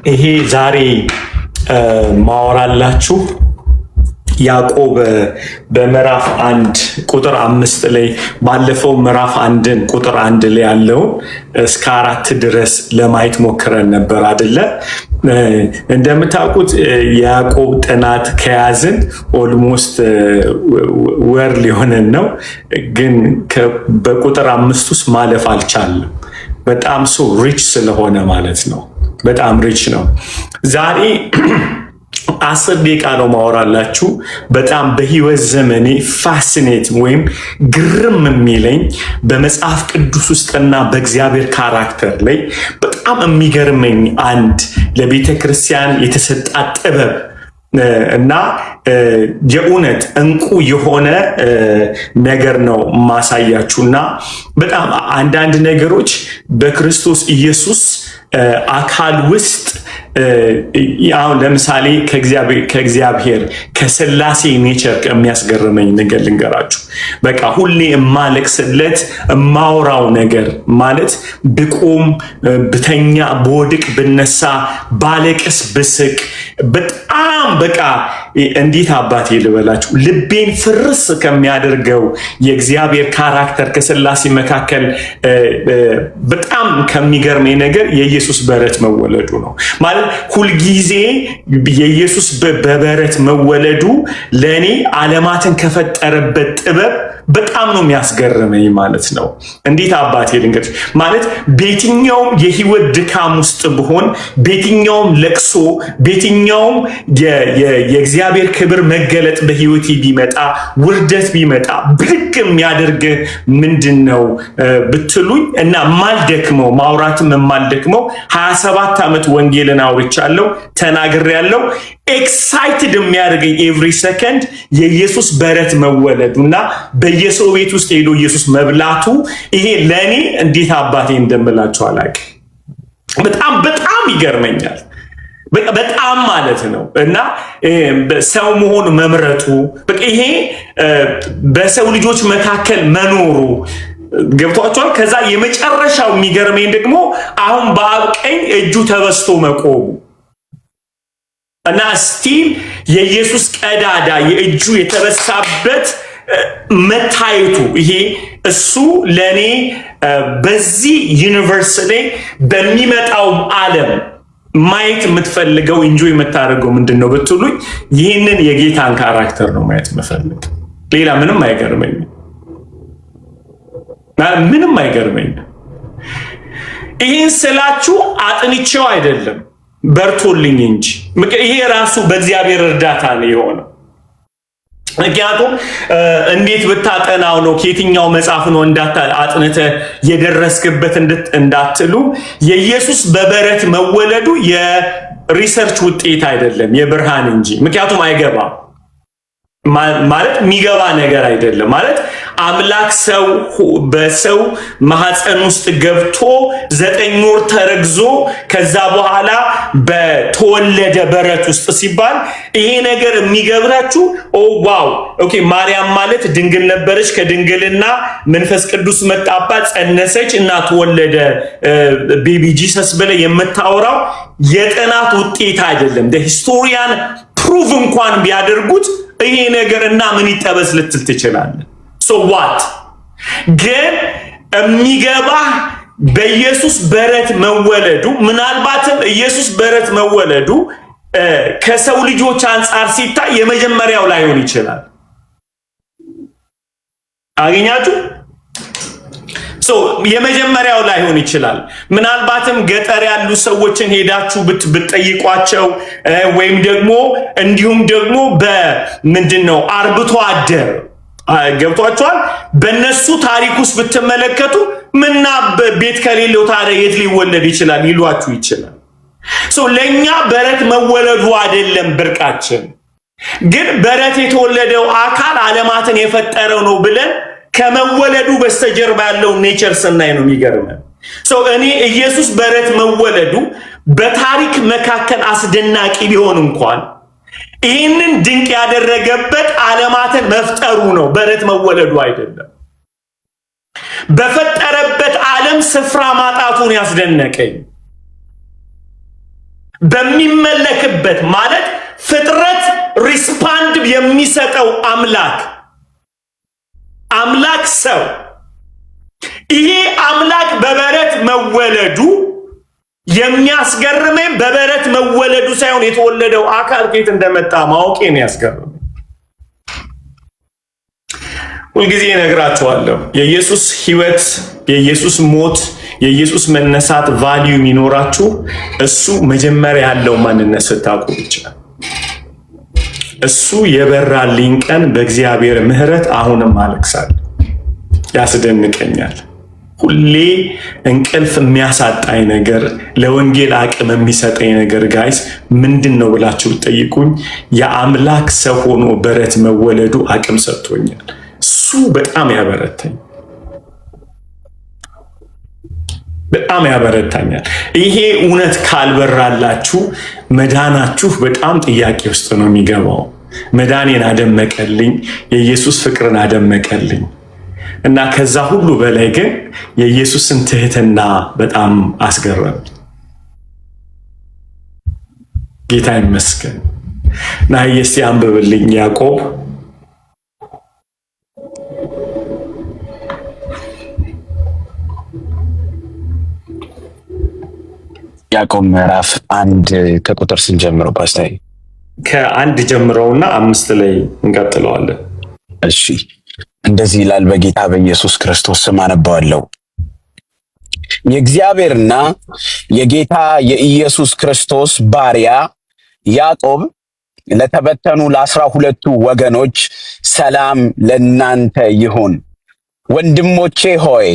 ይሄ ዛሬ ማወራላችሁ ያዕቆብ በምዕራፍ 1 ቁጥር 5 ላይ ባለፈው ምዕራፍ 1 ቁጥር 1 ላይ ያለው እስከ 4 ድረስ ለማየት ሞክረን ነበር አይደለ? እንደምታውቁት ያዕቆብ ጥናት ከያዝን ኦልሞስት ወር ሊሆነን ነው፣ ግን በቁጥር 5 ውስጥ ማለፍ አልቻለም። በጣም ሪች ስለሆነ ማለት ነው። በጣም ሪች ነው። ዛሬ 10 ደቂቃ ነው ማወራላችሁ። በጣም በህይወት ዘመኔ ፋሲኔት ወይም ግርም የሚለኝ በመጽሐፍ ቅዱስ ውስጥና በእግዚአብሔር ካራክተር ላይ በጣም የሚገርመኝ አንድ ለቤተ ክርስቲያን የተሰጣት ጥበብ እና የእውነት እንቁ የሆነ ነገር ነው ማሳያችሁና በጣም አንዳንድ ነገሮች በክርስቶስ ኢየሱስ አካል ውስጥ አሁን ለምሳሌ ከእግዚአብሔር ከሥላሴ ኔቸር የሚያስገርመኝ ነገር ልንገራችሁ። በቃ ሁሌ የማለቅስለት የማወራው ነገር ማለት ብቆም፣ ብተኛ፣ በወድቅ፣ ብነሳ፣ ባለቅስ፣ ብስቅ በጣም በቃ እንዴት አባቴ ልበላችሁ ልቤን ፍርስ ከሚያደርገው የእግዚአብሔር ካራክተር ከሥላሴ መካከል በጣም ከሚገርመኝ ነገር የኢየሱስ በረት መወለዱ ነው። ማለት ሁልጊዜ የኢየሱስ በበረት መወለዱ ለእኔ ዓለማትን ከፈጠረበት ጥበብ በጣም ነው የሚያስገርመኝ ማለት ነው። እንዴት አባቴ ልንገርሽ ማለት በየትኛውም የህይወት ድካም ውስጥ ብሆን፣ በየትኛውም ለቅሶ፣ በየትኛውም የእግዚአብሔር ክብር መገለጥ በህይወቴ ቢመጣ፣ ውርደት ቢመጣ ብድግ የሚያደርግ ምንድን ነው ብትሉኝ እና ማልደክመው ማውራትም የማልደክመው 27 ዓመት ወንጌልን አውርቻለሁ፣ ተናግሬያለሁ። ኤክሳይትድ የሚያደርገኝ ኤቭሪ ሰከንድ የኢየሱስ በረት መወለዱና በየሰው ቤት ውስጥ ሄዶ ኢየሱስ መብላቱ ይሄ ለእኔ እንዴት አባቴ እንደምላችሁ አላውቅም። በጣም በጣም ይገርመኛል። በጣም ማለት ነው። እና ሰው መሆን መምረጡ በቃ ይሄ በሰው ልጆች መካከል መኖሩ ገብቷቸዋል። ከዛ የመጨረሻው የሚገርመኝ ደግሞ አሁን በአብ ቀኝ እጁ ተበስቶ መቆሙ እና ስቲል የኢየሱስ ቀዳዳ የእጁ የተበሳበት መታየቱ ይሄ እሱ ለኔ በዚህ ዩኒቨርስ ላይ በሚመጣው ዓለም ማየት የምትፈልገው ኢንጆይ የምታደርገው ምንድን ነው ብትሉኝ ይህንን የጌታን ካራክተር ነው ማየት የምፈልግ። ሌላ ምንም አይገርመኝም፣ ምንም አይገርመኝም። ይህን ስላችሁ አጥንቼው አይደለም በርቶልኝ እንጂ ይሄ ራሱ በእግዚአብሔር እርዳታ ነው የሆነው። ምክንያቱም እንዴት ብታጠናው ነው ከየትኛው መጽሐፍ ነው አጥንተ የደረስክበት እንዳትሉ የኢየሱስ በበረት መወለዱ የሪሰርች ውጤት አይደለም የብርሃን እንጂ። ምክንያቱም አይገባም ማለት የሚገባ ነገር አይደለም ማለት አምላክ ሰው በሰው ማህፀን ውስጥ ገብቶ 9 ወር ተረግዞ ከዛ በኋላ በተወለደ በረት ውስጥ ሲባል ይሄ ነገር የሚገብራችሁ ዋው ኦኬ ማርያም ማለት ድንግል ነበረች፣ ከድንግልና መንፈስ ቅዱስ መጣባት፣ ጸነሰች እና ተወለደ ቤቢ ጂሰስ ብለ የምታወራው የጥናት ውጤት አይደለም። ሂስቶሪያን ፕሩቭ እንኳን ቢያደርጉት ይሄ ነገር እና ምን ይጠበስ ልትል ትችላለህ። ሶ ዋት ግን የሚገባ በኢየሱስ በረት መወለዱ ምናልባትም ኢየሱስ በረት መወለዱ ከሰው ልጆች አንጻር ሲታይ የመጀመሪያው ላይሆን ይችላል። አገኛችሁ? የመጀመሪያው ላይሆን ይችላል። ምናልባትም ገጠር ያሉ ሰዎችን ሄዳችሁ ብትጠይቋቸው ወይም ደግሞ እንዲሁም ደግሞ በምንድነው አርብቶ አደር ገብቷቸዋል በእነሱ ታሪክ ውስጥ ብትመለከቱ ምና ቤት ከሌለው ታዲያ የት ሊወለድ ይችላል ይሏችሁ ይችላል። ለእኛ በረት መወለዱ አይደለም ብርቃችን፣ ግን በረት የተወለደው አካል ዓለማትን የፈጠረው ነው ብለን ከመወለዱ በስተጀርባ ያለው ኔቸር ስናይ ነው የሚገርመን። እኔ ኢየሱስ በረት መወለዱ በታሪክ መካከል አስደናቂ ቢሆን እንኳን ይህንን ድንቅ ያደረገበት ዓለማትን መፍጠሩ ነው፣ በረት መወለዱ አይደለም። በፈጠረበት ዓለም ስፍራ ማጣቱን ያስደነቀኝ በሚመለክበት ማለት ፍጥረት ሪስፖንድ የሚሰጠው አምላክ ሰው ይሄ አምላክ በበረት መወለዱ የሚያስገርመኝ በበረት መወለዱ ሳይሆን የተወለደው አካል ከየት እንደመጣ ማወቄ ነው ያስገርመኝ። ሁልጊዜ እነግራችኋለሁ የኢየሱስ ሕይወት፣ የኢየሱስ ሞት፣ የኢየሱስ መነሳት ቫልዩ የሚኖራችሁ እሱ መጀመሪያ ያለው ማንነት ስታውቁ ብቻ። እሱ የበራልኝ ቀን በእግዚአብሔር ምሕረት አሁንም አለቅሳለሁ። ያስደንቀኛል። ሁሌ እንቅልፍ የሚያሳጣኝ ነገር፣ ለወንጌል አቅም የሚሰጠኝ ነገር ጋይስ ምንድን ነው ብላችሁ ጠይቁኝ። የአምላክ ሰው ሆኖ በረት መወለዱ አቅም ሰጥቶኛል። እሱ በጣም ያበረታኛል። ይሄ እውነት ካልበራላችሁ መዳናችሁ በጣም ጥያቄ ውስጥ ነው የሚገባው። መዳኔን አደመቀልኝ፣ የኢየሱስ ፍቅርን አደመቀልኝ እና ከዛ ሁሉ በላይ ግን የኢየሱስን ትህትና በጣም አስገረም። ጌታ ይመስገን። እና እስቲ አንብብልኝ ያዕቆብ ምዕራፍ 1 ከቁጥር ስንጀምረው ፓስታይ ከ1 ጀምረውና 5 ላይ እንቀጥለዋለን። እሺ እንደዚህ ይላል። በጌታ በኢየሱስ ክርስቶስ ስም አነባዋለሁ። የእግዚአብሔርና የጌታ የኢየሱስ ክርስቶስ ባሪያ ያዕቆብ ለተበተኑ ለ12 ወገኖች ሰላም ለእናንተ ይሁን። ወንድሞቼ ሆይ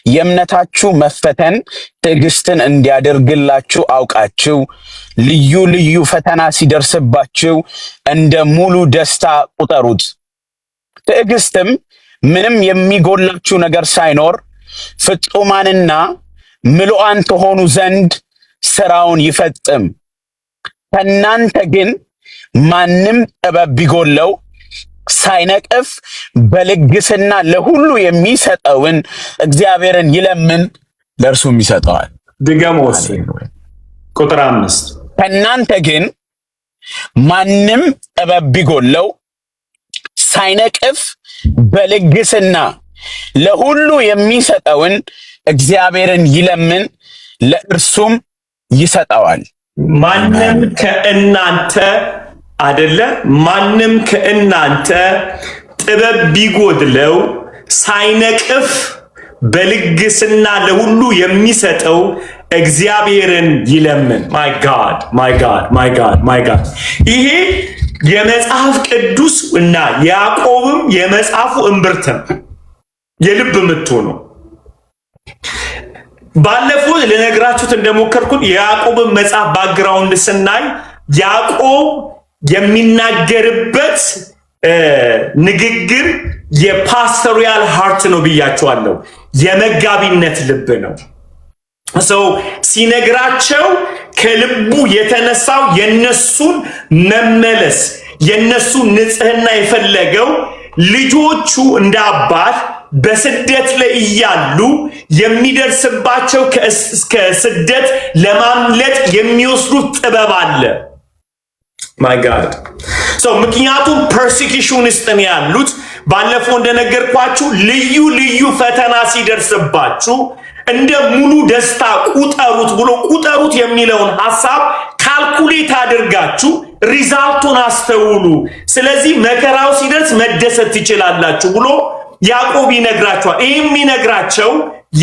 የእምነታችሁ መፈተን ትዕግስትን እንዲያደርግላችሁ አውቃችሁ ልዩ ልዩ ፈተና ሲደርስባችሁ እንደ ሙሉ ደስታ ቁጠሩት። ትዕግስትም ምንም የሚጎላችሁ ነገር ሳይኖር ፍጹማንና ምሉዓን ትሆኑ ዘንድ ስራውን ይፈጽም። ከእናንተ ግን ማንም ጥበብ ቢጎለው ሳይነቅፍ በልግስና ለሁሉ የሚሰጠውን እግዚአብሔርን ይለምን፣ ለእርሱም ይሰጠዋል። ድገሞስ ቁጥር 5 ከእናንተ ግን ማንም ጥበብ ቢጎለው ሳይነቅፍ በልግስና ለሁሉ የሚሰጠውን እግዚአብሔርን ይለምን፣ ለእርሱም ይሰጠዋል። ማንም ከእናንተ አይደለ? ማንም ከእናንተ ጥበብ ቢጎድለው ሳይነቅፍ በልግስና ለሁሉ የሚሰጠው እግዚአብሔርን ይለምን። ማይ ጋድ ይሄ የመጽሐፍ ቅዱስ እና ያዕቆብም የመጽሐፉ እምብርት ነው፣ የልብ ምቱ ነው። ባለፈው ለነግራችሁት እንደሞከርኩት የያዕቆብን መጽሐፍ ባክግራውንድ ስናይ ያዕቆብ የሚናገርበት ንግግር የፓስቶሪያል ሃርት ነው ብያቸዋለሁ። የመጋቢነት ልብ ነው። ሰው ሲነግራቸው ከልቡ የተነሳው የነሱን መመለስ የነሱን ንጽህና የፈለገው ልጆቹ እንደ አባት በስደት ላይ እያሉ የሚደርስባቸው ከስደት ለማምለጥ የሚወስዱት ጥበብ አለ። ማይ ጋድ ምክንያቱም ፐርሲኪሽን ውስጥ ነው ያሉት። ባለፈው እንደነገርኳችሁ ልዩ ልዩ ፈተና ሲደርስባችሁ እንደ ሙሉ ደስታ ቁጠሩት ብሎ ቁጠሩት የሚለውን ሐሳብ ካልኩሌት አድርጋችሁ ሪዛልቱን አስተውሉ። ስለዚህ መከራው ሲደርስ መደሰት ትችላላችሁ ብሎ ያዕቆብ ይነግራቸዋል። ይህ የሚነግራቸው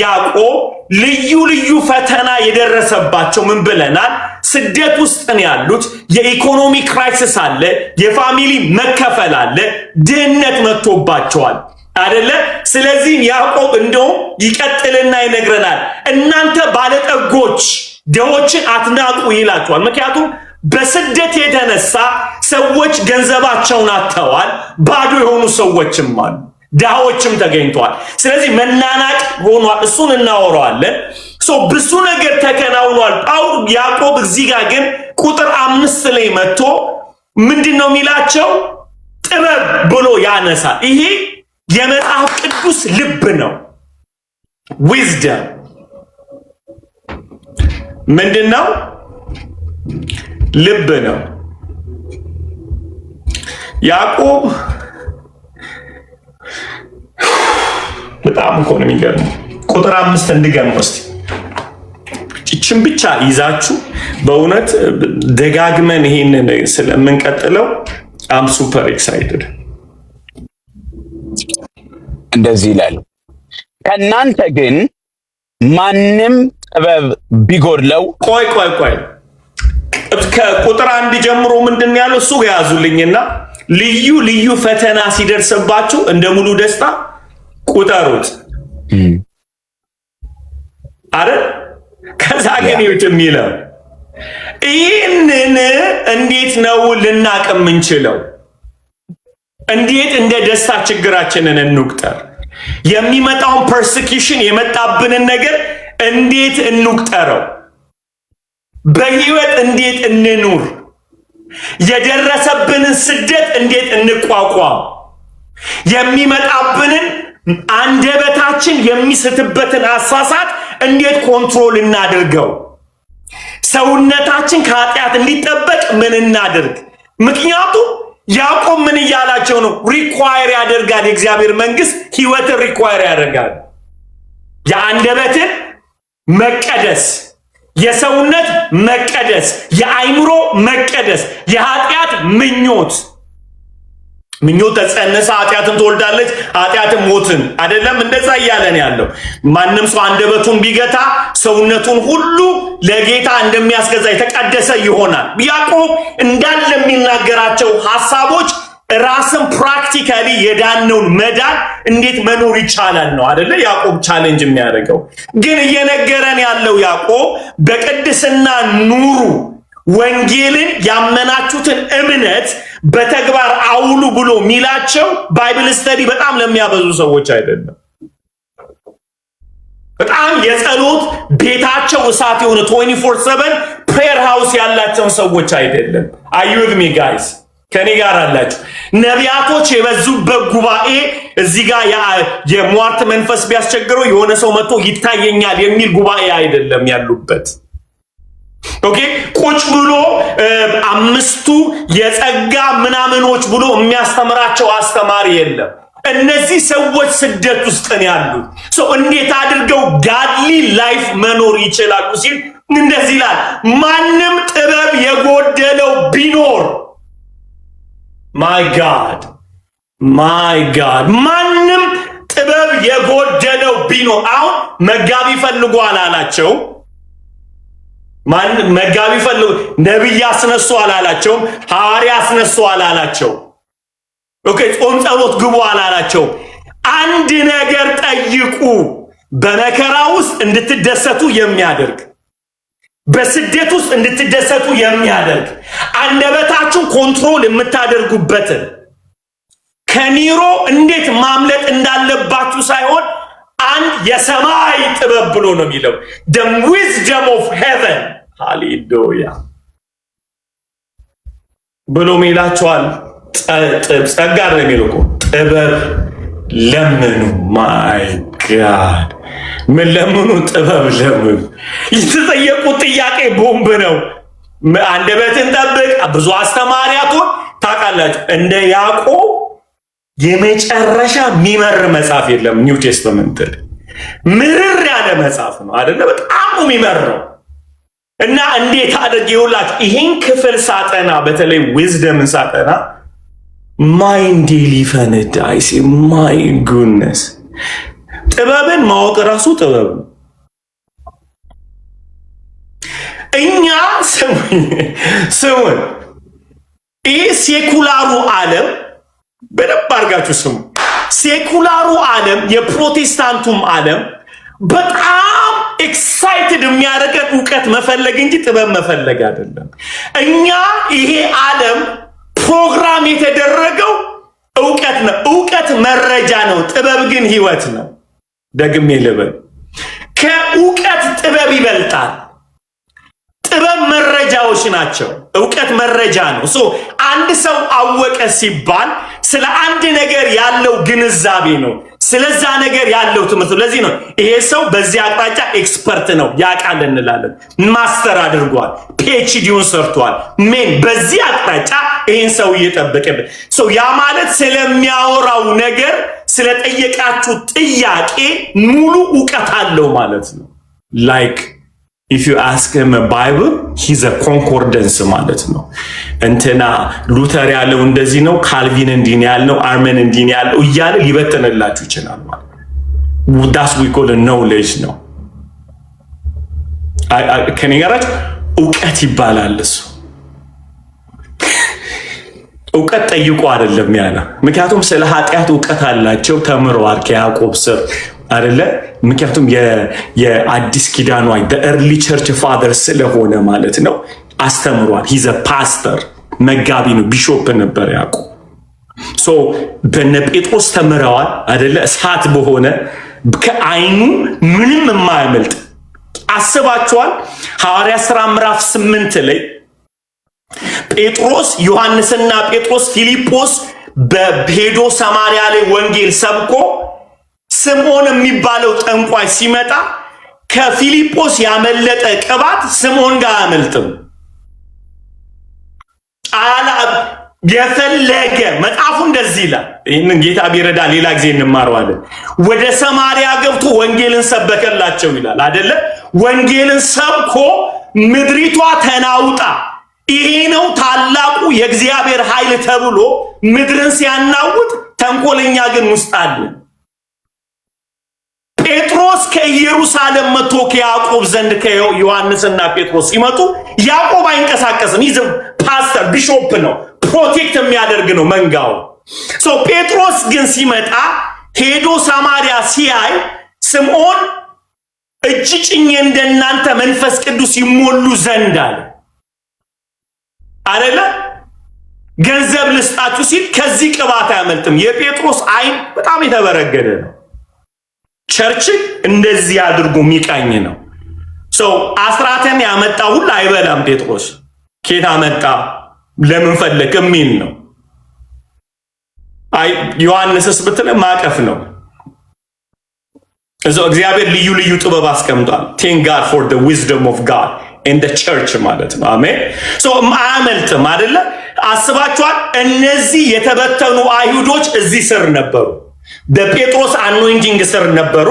ያዕቆብ ልዩ ልዩ ፈተና የደረሰባቸው ምን ብለናል? ስደት ውስጥ ነው ያሉት። የኢኮኖሚ ክራይሲስ አለ፣ የፋሚሊ መከፈል አለ፣ ድህነት መጥቶባቸዋል አይደለ? ስለዚህ ያዕቆብ እንደውም ይቀጥልና ይነግረናል። እናንተ ባለጠጎች ድሆችን አትናቁ ይላቸዋል። ምክንያቱም በስደት የተነሳ ሰዎች ገንዘባቸውን አጥተዋል። ባዶ የሆኑ ሰዎችም አሉ፣ ድሃዎችም ተገኝተዋል። ስለዚህ መናናቅ ሆኗል። እሱን እናወራዋለን። ብዙ ነገር ተከናውኗል። ያዕቆብ እዚህ ጋር ግን ቁጥር 5 ላይ መጥቶ ምንድን ነው የሚላቸው? ጥበብ ብሎ ያነሳል። ይሄ የመጽሐፍ ቅዱስ ልብ ነው። ዊዝደም ምንድን ነው? ልብ ነው። ያዕቆብ በጣም እኮ ነው የሚገርመው። ቁጥር 5 እንድገመው እስቲ ይችን ብቻ ይዛችሁ በእውነት ደጋግመን ይሄንን ስለምንቀጥለው አም ሱፐር ኤክሳይትድ። እንደዚህ ይላል፣ ከእናንተ ግን ማንም ጥበብ ቢጎድለው። ቆይ ከቁጥር 1 ጀምሮ ምንድን ያለው እሱ ያዙልኝና ልዩ ልዩ ፈተና ሲደርስባችሁ እንደ ሙሉ ደስታ ቁጠሩት አይደል? ከዛ ግን ይውት የሚለው ይህንን እንዴት ነው ልናቅ የምንችለው? እንዴት እንደ ደስታ ችግራችንን እንቁጠር? የሚመጣውን ፐርሲኪውሽን የመጣብንን ነገር እንዴት እንቁጠረው? በህይወት እንዴት እንኑር? የደረሰብንን ስደት እንዴት እንቋቋም? የሚመጣብንን አንደበታችን የሚስትበትን አሳሳት እንዴት ኮንትሮል እናድርገው? ሰውነታችን ከኃጢአት እንዲጠበቅ ምን እናድርግ? ምክንያቱም ያዕቆብ ምን እያላቸው ነው? ሪኳየር ያደርጋል። የእግዚአብሔር መንግስት ህይወትን ሪኳየር ያደርጋል። የአንደበትን መቀደስ፣ የሰውነት መቀደስ፣ የአይምሮ መቀደስ፣ የኃጢአት ምኞት ተጸነሰ ኃጢአትን ትወልዳለች፣ ኃጢአትን ሞትን አይደለም እንደዛ እያለን ያለው። ማንም ሰው አንደበቱን ቢገታ ሰውነቱን ሁሉ ለጌታ እንደሚያስገዛ የተቀደሰ ይሆናል። ያዕቆብ እንዳለ የሚናገራቸው ሐሳቦች ራስን ፕራክቲካሊ የዳነውን መዳን እንዴት መኖር ይቻላል ነው አይደለ? ያዕቆብ ቻሌንጅ የሚያደርገው ግን እየነገረን ያለው ያዕቆብ በቅድስና ኑሩ፣ ወንጌልን ያመናችሁትን እምነት በተግባር አውሉ ብሎ ሚላቸው ባይብል ስተዲ በጣም ለሚያበዙ ሰዎች አይደለም። በጣም የጸሎት ቤታቸው እሳት የሆነ 24/7 ፕሬየር ሃውስ ያላቸውን ሰዎች አይደለም። አዩ ዊዝ ሚ ጋይስ? ከኔ ጋር አላችሁ? ነቢያቶች የበዙበት ጉባኤ እዚህ ጋር የሟርት መንፈስ ቢያስቸግረው የሆነ ሰው መጥቶ ይታየኛል የሚል ጉባኤ አይደለም ያሉበት። ኦኬ፣ ቁጭ ብሎ 5ቱ የጸጋ ምናምኖች ብሎ የሚያስተምራቸው አስተማሪ የለም። እነዚህ ሰዎች ስደት ውስጥ ነው ያሉት። ሰው እንዴት አድርገው ጋድሊ ላይፍ መኖር ይችላሉ ሲል እንደዚህ ይላል፣ ማንም ጥበብ የጎደለው ቢኖር ማይ ጋድ ማንም ጥበብ የጎደለው ቢኖር። አሁን መጋቢ ፈልጎ አላላቸው፣ መጋቢ ፈልጎ ነብይ አስነሱ አላላቸው፣ ሐዋርያ አስነሱ አላላቸው፣ ኦኬ ጾም ጸሎት ግቡ አላላቸው። አንድ ነገር ጠይቁ፣ በመከራ ውስጥ እንድትደሰቱ የሚያደርግ፣ በስደት ውስጥ እንድትደሰቱ የሚያደርግ፣ አንደበታችሁን ኮንትሮል የምታደርጉበትን ከኒሮ እንዴት ማምለጥ እንዳለባችሁ ሳይሆን አንድ የሰማይ ጥበብ ብሎ ነው የሚለው the wisdom of heaven ሃሌሉያ ብሎ ሚላችኋል። ጸጋ ነው የሚለው እኮ ጥበብ ለምኑ። ማይ ጋድ ምን ለምኑ? ጥበብ ለምኑ። የተጠየቁት ጥያቄ ቦምብ ነው። አንደበትን ጠብቅ። ብዙ አስተማሪያቱን ታውቃላችሁ። እንደ ያዕቆብ የመጨረሻ የሚመር መጽሐፍ የለም። ኒው ቴስተመንት ምርር ያለ መጽሐፍ ነው አይደለ? በጣም ነው የሚመረው። እና እንዴት አድርጌ ይውላችሁ ይሄን ክፍል ሳጠና፣ በተለይ ዊዝደምን ሳጠና ማይንዴ ሊፈነዳ አይሲ ማይ ጉድነስ። ጥበብን ማወቅ ራሱ ጥበብ ነው። እኛ ስሙን ይህ ሴኩላሩ ዓለም በደንብ አድርጋችሁ ስሙ። ሴኩላሩ ዓለም የፕሮቴስታንቱም ዓለም በጣም ኤክሳይትድ የሚያደርገን እውቀት መፈለግ እንጂ ጥበብ መፈለግ አይደለም። እኛ ይሄ ዓለም ፕሮግራም የተደረገው እውቀት ነው። እውቀት መረጃ ነው፣ ጥበብ ግን ህይወት ነው። ደግሜ ልበል፣ ከእውቀት ጥበብ ይበልጣል። ጥበብ መረጃዎች ናቸው፣ እውቀት መረጃ ነው። አንድ ሰው አወቀ ሲባል ስለ አንድ ነገር ያለው ግንዛቤ ነው፣ ስለዛ ነገር ያለው ትምህርት። ለዚህ ነው ይሄ ሰው በዚህ አቅጣጫ ኤክስፐርት ነው ያውቃል እንላለን። ማስተር አድርጓል፣ ፒኤችዲውን ሰርቷል። ምን በዚህ አቅጣጫ ይሄን ሰው እየጠበቀበት ሰው ያ ማለት ስለሚያወራው ነገር ስለጠየቃችሁ ጥያቄ ሙሉ ዕውቀት አለው ማለት ነው። ላይክ if you ask him a bible he's a concordance ማለት ነው። እንትና ሉተር ያለው እንደዚህ ነው፣ ካልቪን እንዲህ ያለው፣ አርመን እንዲህ ያለው እያለ ሊበተንላችሁ ይችላል ማለት ነው። that's we call a knowledge ነው። ከኔ ጋር ዕውቀት ይባላል እሱ። ዕውቀት ጠይቆ አይደለም ያለ፣ ምክንያቱም ስለ ኃጢአት ዕውቀት አላቸው፣ ተምረዋል ከያዕቆብ ስር አይደለ? ምክንያቱም የአዲስ ኪዳኑ በኤርሊ ቸርች ፋደር ስለሆነ ማለት ነው አስተምሯል። ሂዝ ፓስተር መጋቢ ነው፣ ቢሾፕ ነበር ያዕቆብ። ሶ በነ ጴጥሮስ ተምረዋል አይደለ? እሳት በሆነ ከአይኑ ምንም የማያመልጥ አስባችኋል። ሐዋርያ ሥራ ምዕራፍ 8 ላይ ጴጥሮስ ዮሐንስና ጴጥሮስ ፊልጶስ በሄዶ ሰማርያ ላይ ወንጌል ሰብኮ ስምዖን የሚባለው ጠንቋይ ሲመጣ ከፊልጶስ ያመለጠ ቅባት ስምዖን ጋር አያመልጥም። የፈለገ መጽሐፉ እንደዚህ ይላል። ይህንን ጌታ ቢረዳ ሌላ ጊዜ እንማረዋለን። ወደ ሰማርያ ገብቶ ወንጌልን ሰበከላቸው ይላል አይደለ? ወንጌልን ሰብኮ ምድሪቷ ተናውጣ ይሄ ነው ታላቁ የእግዚአብሔር ኃይል ተብሎ ምድርን ሲያናውጥ ተንኮለኛ ግን ውስጥ አለ። ጴጥሮስ ከኢየሩሳሌም መጥቶ ከያዕቆብ ዘንድ ከዮሐንስና ጴጥሮስ ሲመጡ ያዕቆብ አይንቀሳቀስም። ይህ ፓስተር ቢሾፕ ነው፣ ፕሮቴክት የሚያደርግ ነው መንጋው። ጴጥሮስ ግን ሲመጣ ሄዶ ሰማርያ ሲያይ ስምዖን እጅ ጭኜ እንደናንተ መንፈስ ቅዱስ ይሞሉ ዘንድ አለ አይደለ? ገንዘብ ልስጣችሁ ሲል ከዚህ ቅባት አያመልጥም። የጴጥሮስ አይን በጣም የተበረገደ ነው። ቸርች እንደዚህ አድርጎ የሚቃኝ ነው። አስራትን ያመጣ ሁሉ አይበላም። ጴጥሮስ ኬት አመጣ ለምን ፈለክ የሚል ነው። አይ ዮሐንስስ ብትለ ማቀፍ ነው። እዛው እግዚአብሔር ልዩ ልዩ ጥበብ አስቀምጧል። thank God for the wisdom of God in the church ማለት ነው። አሜን። አያመልጥም አይደለ? አስባችኋል? እነዚህ የተበተኑ አይሁዶች እዚህ ስር ነበሩ። በጴጥሮስ አኖይንቲንግ ስር ነበሩ።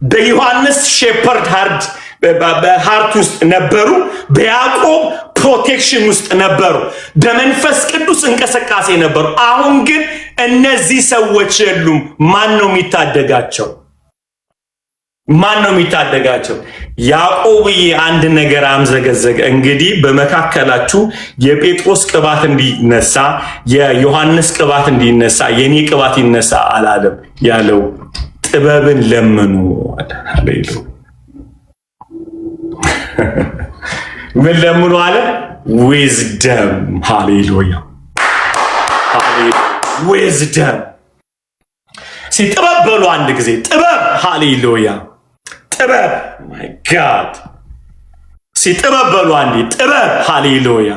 በዮሐንስ ሼፐርድ ሃርት ውስጥ ነበሩ። በያዕቆብ ፕሮቴክሽን ውስጥ ነበሩ። በመንፈስ ቅዱስ እንቅስቃሴ ነበሩ። አሁን ግን እነዚህ ሰዎች የሉም። ማን ነው የሚታደጋቸው? ማን ነው የሚታደጋቸው? ያዕቆብዬ አንድ ነገር አምዘገዘገ። እንግዲህ በመካከላችሁ የጴጥሮስ ቅባት እንዲነሳ የዮሐንስ ቅባት እንዲነሳ የኔ ቅባት ይነሳ አላለም ያለው ጥበብን ለምኑ አለ። ምን ለምኑ አለ? ዊዝደም። ሃሌሉያ ሃሌሉያ። ዊዝደም ሲጥበብ በሉ አንድ ጊዜ ጥበብ። ሃሌሉያ ጥበብ። ማይ ጋድ ሲጥበብ በሉ አንዴ ጥበብ። ሃሌሉያ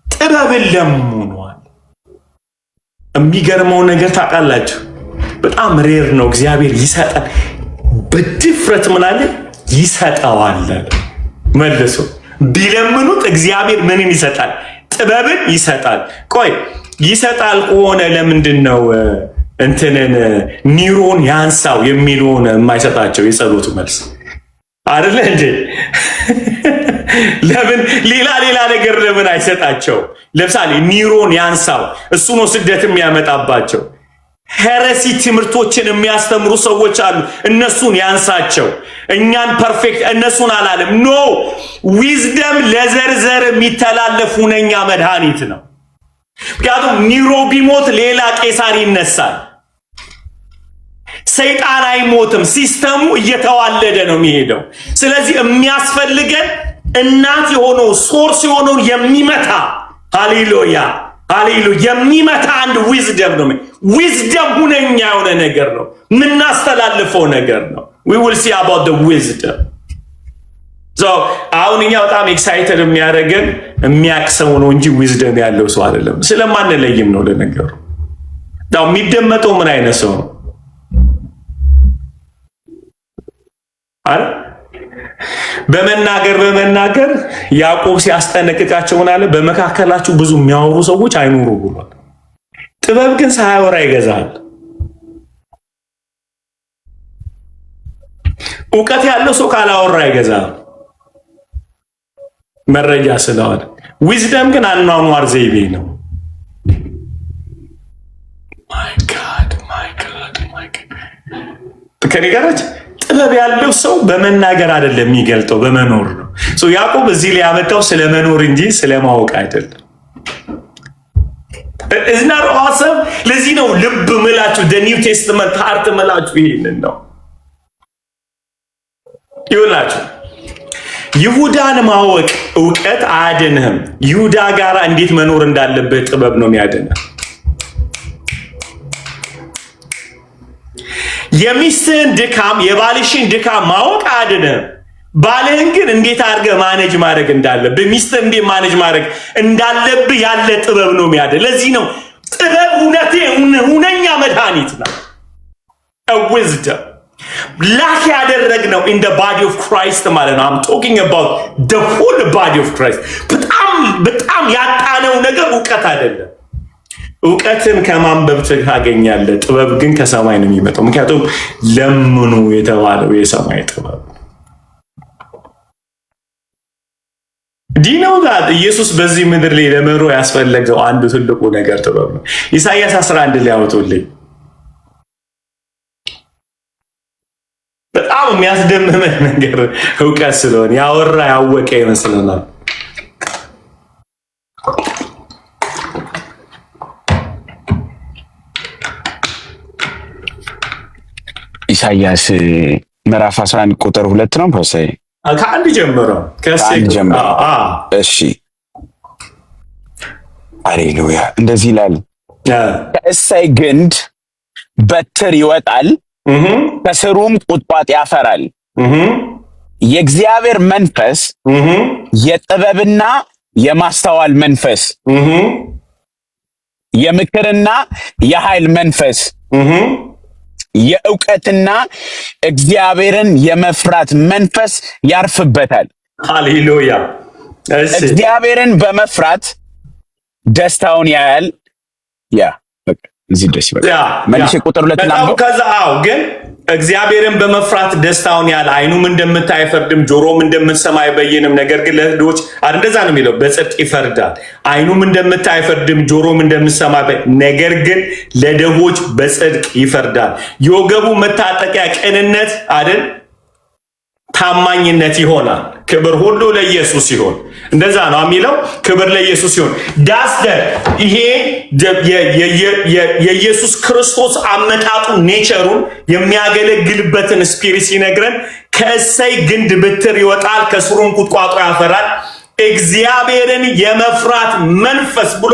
ጥበብን ለምኗል። የሚገርመው ነገር ታውቃላችሁ፣ በጣም ሬር ነው። እግዚአብሔር ይሰጣል በድፍረት ምን አለ ይሰጠዋል። መልሶ ቢለምኑት እግዚአብሔር ምንን ይሰጣል? ጥበብን ይሰጣል። ቆይ ይሰጣል ከሆነ ለምንድን ነው እንትንን ኒውሮን ያንሳው የሚለውን የማይሰጣቸው? የጸሎቱ መልስ አይደለ እንዴ? ለምን ሌላ ነገር ለምን አይሰጣቸው? ለምሳሌ ኒውሮን ያንሳው እሱ ነው ስደት የሚያመጣባቸው። ሄረሲ ትምህርቶችን የሚያስተምሩ ሰዎች አሉ፣ እነሱን ያንሳቸው። እኛን ፐርፌክት እነሱን አላለም። ኖ ዊዝደም ለዘርዘር የሚተላለፍ ሁነኛ መድኃኒት ነው። ምክንያቱም ኒውሮ ቢሞት ሌላ ቄሳር ይነሳል። ሰይጣን አይሞትም። ሲስተሙ እየተዋለደ ነው የሚሄደው። ስለዚህ የሚያስፈልገን እናት የሆነው ሶርስ የሆነው የሚመታ ሃሌሉያ ሃሌሉያ የሚመታ አንድ ዊዝደም ነው። ዊዝደም ሁነኛ የሆነ ነገር ነው፣ የምናስተላልፈው ነገር ነው። we will see about the wisdom. so አሁን እኛ በጣም ኤክሳይትድ የሚያደርገን የሚያቅሰው ነው እንጂ ዊዝደም ያለው ሰው አይደለም። ስለማንለይም ነው ለነገሩ ያው የሚደመጠው ምን አይነት ሰው ነው አይደል? በመናገር ያዕቆብ ሲያስጠነቅቃቸው ምን አለ? በመካከላችሁ ብዙ የሚያወሩ ሰዎች አይኖሩ ብሏል። ጥበብ ግን ሳያወራ ይገዛል። እውቀት ያለው ሰው ካላወራ አይገዛም፣ መረጃ ስለሆነ። ዊዝደም ግን አኗኗር ዘይቤ ነው። ማይ ጋድ ከኔ ጋራች ጥበብ ያለው ሰው በመናገር አይደለም የሚገልጠው፣ በመኖር ነው። ያዕቆብ እዚህ ላይ ያመጣው ስለ መኖር እንጂ ስለ ማወቅ አይደለም። እዝና ሐሳብ ለዚህ ነው ልብ ምላችሁ ኒው ቴስትመንት ሃርት ምላችሁ ይሄንን ነው ይውላችሁ። ይሁዳን ማወቅ እውቀት አያድንህም። ይሁዳ ጋር እንዴት መኖር እንዳለበት ጥበብ ነው የሚያድንህ። የሚስትህን ድካም የባልሽን ድካም ማወቅ አያድንህም። ባልህን ግን እንዴት አድርገህ ማኔጅ ማድረግ እንዳለብህ፣ ሚስትህ እንዴት ማኔጅ ማድረግ እንዳለብህ ያለ ጥበብ ነው የሚያድን። ለዚህ ነው ጥበብ ሁነኛ መድኃኒት ነው። ዊዝደም ላክ ያደረግነው in the body of Christ ማለት ነው። I'm talking about the whole body of Christ። በጣም ያጣነው ነገር እውቀት አይደለም። እውቀትን ከማንበብ ታገኛለህ፣ ጥበብ ግን ከሰማይ ነው የሚመጣው። ምክንያቱም ለምኑ የተባለው የሰማይ ጥበብ ዲነው ጋር ኢየሱስ በዚህ ምድር ላይ ለመኖር ያስፈለገው አንዱ ትልቁ ነገር ጥበብ ነው። ኢሳይያስ 11 ላይ አውጡልኝ። በጣም የሚያስደምመን ነገር እውቀት ስለሆነ ያወራ ያወቀ ይመስለናል። ኢሳይያስ ምዕራፍ 11 ቁጥር 2 ነው ፓስተር። ከአንድ ጀምሮ እሺ ሃሌሉያ። እንደዚህ ይላል፣ ከእሴይ ግንድ በትር ይወጣል፣ ከስሩም ቁጥቋጥ ያፈራል። የእግዚአብሔር መንፈስ የጥበብና የማስተዋል መንፈስ፣ የምክርና የኃይል መንፈስ፣ የእውቀትና እግዚአብሔርን የመፍራት መንፈስ ያርፍበታል። ሃሌሉያ። እግዚአብሔርን በመፍራት ደስታውን ያያል። እዚህ ደስ ይበቃል። መልሼ ቁጥር 2 ላምጣው። ከዛ ግን እግዚአብሔርን በመፍራት ደስታውን ያያል። ዓይኑም እንደምታይ አይፈርድም፣ ጆሮም እንደምትሰማ አይበይንም። ነገር ግን ለድሆች እንደዛ ነው የሚለው፣ በጽድቅ ይፈርዳል። ዓይኑም እንደምታይ አይፈርድም፣ ጆሮም እንደምትሰማ ነገር ግን ለድሆች በጽድቅ ይፈርዳል። የወገቡ መታጠቂያ ቅንነት አይደል፣ ታማኝነት ይሆናል። ክብር ሁሉ ለኢየሱስ ይሁን። እንደዛ ነው የሚለው፣ ክብር ለኢየሱስ ይሁን። ዳስደር ይሄ የኢየሱስ ክርስቶስ አመጣጡ ኔቸሩን የሚያገለግልበትን ስፒሪት ሲነግረን ከእሴይ ግንድ በትር ይወጣል፣ ከስሩም ቁጥቋጦ ያፈራል። እግዚአብሔርን የመፍራት መንፈስ ብሎ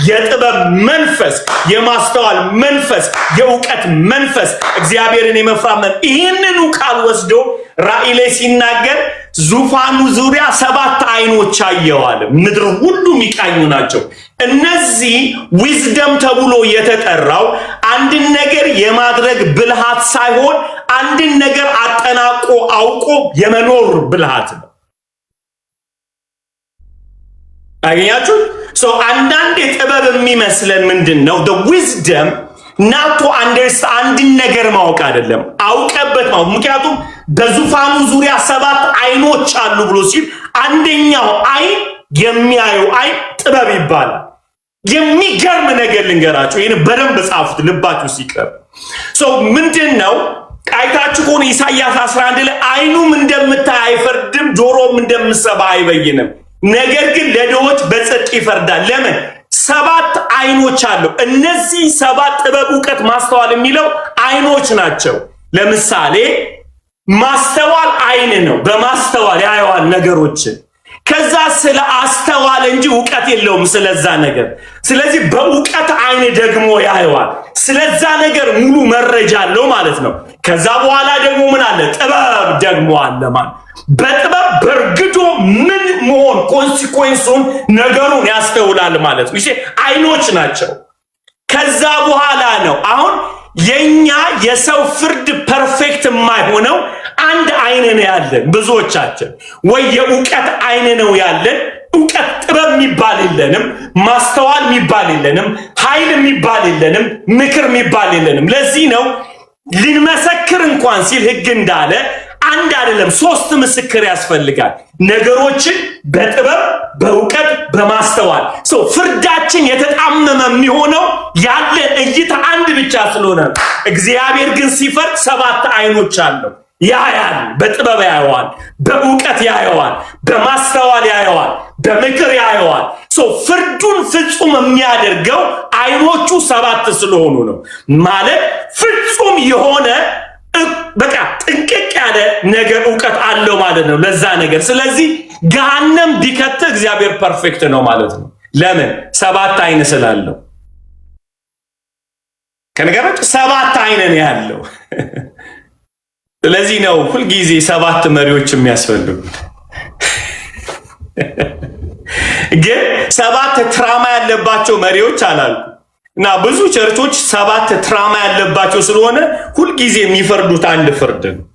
የጥበብ መንፈስ፣ የማስተዋል መንፈስ፣ የእውቀት መንፈስ፣ እግዚአብሔርን የመፍራት መንፈስ። ይህንኑ ቃል ወስዶ ራእይ ላይ ሲናገር ዙፋኑ ዙሪያ 7 ዓይኖች አየዋል፣ ምድር ሁሉ የሚቃኙ ናቸው። እነዚህ ዊዝደም ተብሎ የተጠራው አንድን ነገር የማድረግ ብልሃት ሳይሆን አንድን ነገር አጠናቆ አውቆ የመኖር ብልሃት ነው። አገኛችሁ? አንዳንድ ጥበብ የሚመስለን ምንድን ነው? ዊዝደም ናቶ አንድን ነገር ማወቅ አይደለም፣ አውቀበት ማወቅ። ምክንያቱም በዙፋኑ ዙሪያ 7 ዓይኖች አሉ ብሎ ሲል አንደኛው ዓይን የሚያየው ዓይን ጥበብ ይባላል። የሚገርም ነገር ልንገራችሁ፣ ይህን በደንብ ጻፉት ልባችሁ ሲቀር። ምንድን ነው? አይታችሁ ከሆነ ኢሳይያስ 11 ላይ ዓይኑም እንደምታይ አይፈርድም፣ ጆሮም እንደምትሰማ አይበይንም፣ ነገር ግን ለድሆች በጽድቅ ይፈርዳል። ለምን? 7 ዓይኖች አለው። እነዚህ 7 ጥበብ፣ እውቀት፣ ማስተዋል የሚለው ዓይኖች ናቸው። ለምሳሌ ማስተዋል ዓይን ነው። በማስተዋል ያየዋል ነገሮችን። ከዛ ስለ አስተዋል እንጂ እውቀት የለውም ስለዛ ነገር። ስለዚህ በእውቀት ዓይን ደግሞ ያየዋል። ስለዛ ነገር ሙሉ መረጃ አለው ማለት ነው። ከዛ በኋላ ደግሞ ምን አለ? ጥበብ ደግሞ አለ ማለት። በጥበብ በርግዶ ምን መሆን ኮንሲኩዌንሱን ነገሩን ያስተውላል ማለት ነው። ዓይኖች ናቸው። ከዛ በኋላ ነው አሁን የኛ የሰው ፍርድ ፐርፌክት የማይሆነው አንድ አይን ነው ያለን ብዙዎቻችን፣ ወይ የእውቀት አይን ነው ያለን። እውቀት ጥበብ የሚባል የለንም፣ ማስተዋል የሚባል የለንም፣ ኃይል የሚባል የለንም፣ ምክር የሚባል የለንም። ለዚህ ነው ልንመሰክር እንኳን ሲል ሕግ እንዳለ አንድ አይደለም 3 ምስክር ያስፈልጋል። ነገሮችን በጥበብ በእውቀት በማስተዋል ፍርዳችን የተጣመመ የሚሆነው ያለን እይታ አንድ ብቻ ስለሆነ፣ እግዚአብሔር ግን ሲፈርድ 7 አይኖች አለው። ያያል፣ በጥበብ ያየዋል፣ በእውቀት ያየዋል፣ በማስተዋል ያየዋል፣ በምክር ያየዋል። ፍርዱን ፍጹም የሚያደርገው አይኖቹ 7 ስለሆኑ ነው። ማለት ፍጹም የሆነ በቃ ጥንቅቅ ያለ ነገር እውቀት አለው ማለት ነው ለዛ ነገር። ስለዚህ ገሃነም ቢከት እግዚአብሔር ፐርፌክት ነው ማለት ነው። ለምን? 7 አይን ስላለው። ከነገራችሁ 7 አይን ነው ያለው። ስለዚህ ነው ሁልጊዜ 7 መሪዎች የሚያስፈልጉት። ግን 7 ትራማ ያለባቸው መሪዎች አላሉ እና ብዙ ቸርቾች 7 ትራማ ያለባቸው ስለሆነ ሁልጊዜ የሚፈርዱት አንድ ፍርድ ነው።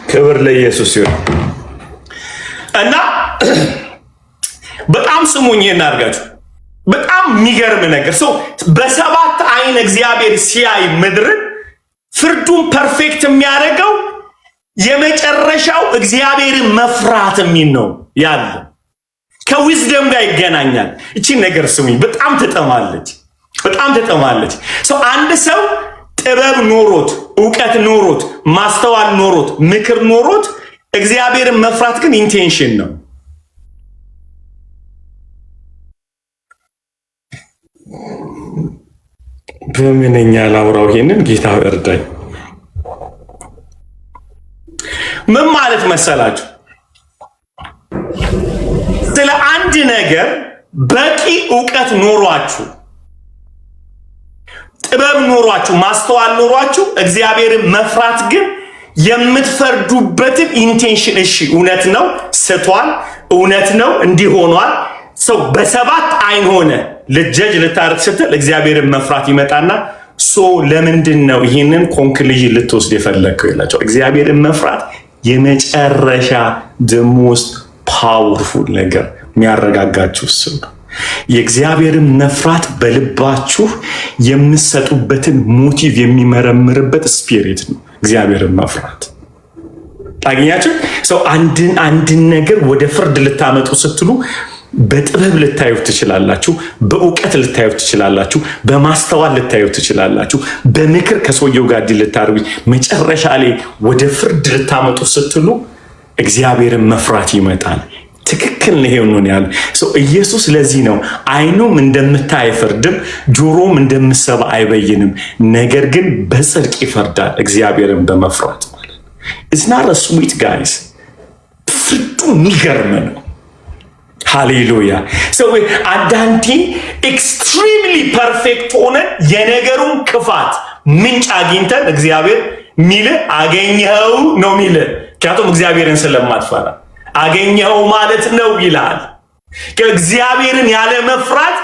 ክብር ለኢየሱስ ይሁን እና በጣም ስሙኝ እናርጋችሁ። በጣም የሚገርም ነገር በ7 አይን እግዚአብሔር ሲያይ ምድርን ፍርዱን ፐርፌክት የሚያደርገው የመጨረሻው እግዚአብሔርን መፍራት የሚል ነው ያለ ከዊዝደም ጋር ይገናኛል። እቺን ነገር ስሙኝ፣ በጣም ትጠማለች፣ በጣም ትጠማለች። አንድ ሰው ጥበብ ኖሮት እውቀት ኖሮት ማስተዋል ኖሮት ምክር ኖሮት እግዚአብሔርን መፍራት ግን ኢንቴንሽን ነው። በምንኛ ላውራው ይሄንን ጌታ እርዳኝ። ምን ማለት መሰላችሁ? ስለ አንድ ነገር በቂ እውቀት ኖሯችሁ ጥበብ ኖሯችሁ ማስተዋል ኖሯችሁ እግዚአብሔርን መፍራት ግን የምትፈርዱበትን ኢንቴንሽን፣ እሺ እውነት ነው ስቷል፣ እውነት ነው እንዲህ ሆኗል፣ በ7 አይን ሆነ ልጀጅ ልታርቅ ስትል እግዚአብሔርን መፍራት ይመጣና ለምንድን ነው ይህንን ኮንክሉዥን ልትወስድ የፈለግከው ይላቸው። እግዚአብሔርን መፍራት የመጨረሻ ደሞስት ፓወርፉል ነገር የሚያረጋጋችሁ እሱ ነው። የእግዚአብሔርን መፍራት በልባችሁ የምትሰጡበትን ሞቲቭ የሚመረምርበት ስፒሪት ነው እግዚአብሔርን መፍራት። ታገኛችሁ አንድን ነገር ወደ ፍርድ ልታመጡ ስትሉ በጥበብ ልታዩት ትችላላችሁ፣ በእውቀት ልታዩት ትችላላችሁ፣ በማስተዋል ልታዩት ትችላላችሁ፣ በምክር ከሰውየው ጋር ልታርጉ፣ መጨረሻ ላይ ወደ ፍርድ ልታመጡ ስትሉ እግዚአብሔርን መፍራት ይመጣል። ትክክል ነው ያለ ኢየሱስ። ለዚህ ነው አይኑም እንደምታይ አይፈርድም፣ ጆሮም እንደምሰባ አይበይንም፣ ነገር ግን በጽድቅ ይፈርዳል እግዚአብሔርን በመፍራት ማለት ነው። ኢትስ ናት አ ስዊት ጋይስ፣ ፍርዱ የሚገርም ነው። ሃሌሉያ። አንዳንዴ ኤክስትሪምሊ ፐርፌክት ሆነ የነገሩን ክፋት ምንጭ አግኝተን እግዚአብሔር ሚል አገኘኸው ነው ሚል። ምክንያቱም እግዚአብሔርን ስለማትፈራ አገኘኸው ማለት ነው ይላል። እግዚአብሔርን ያለ መፍራት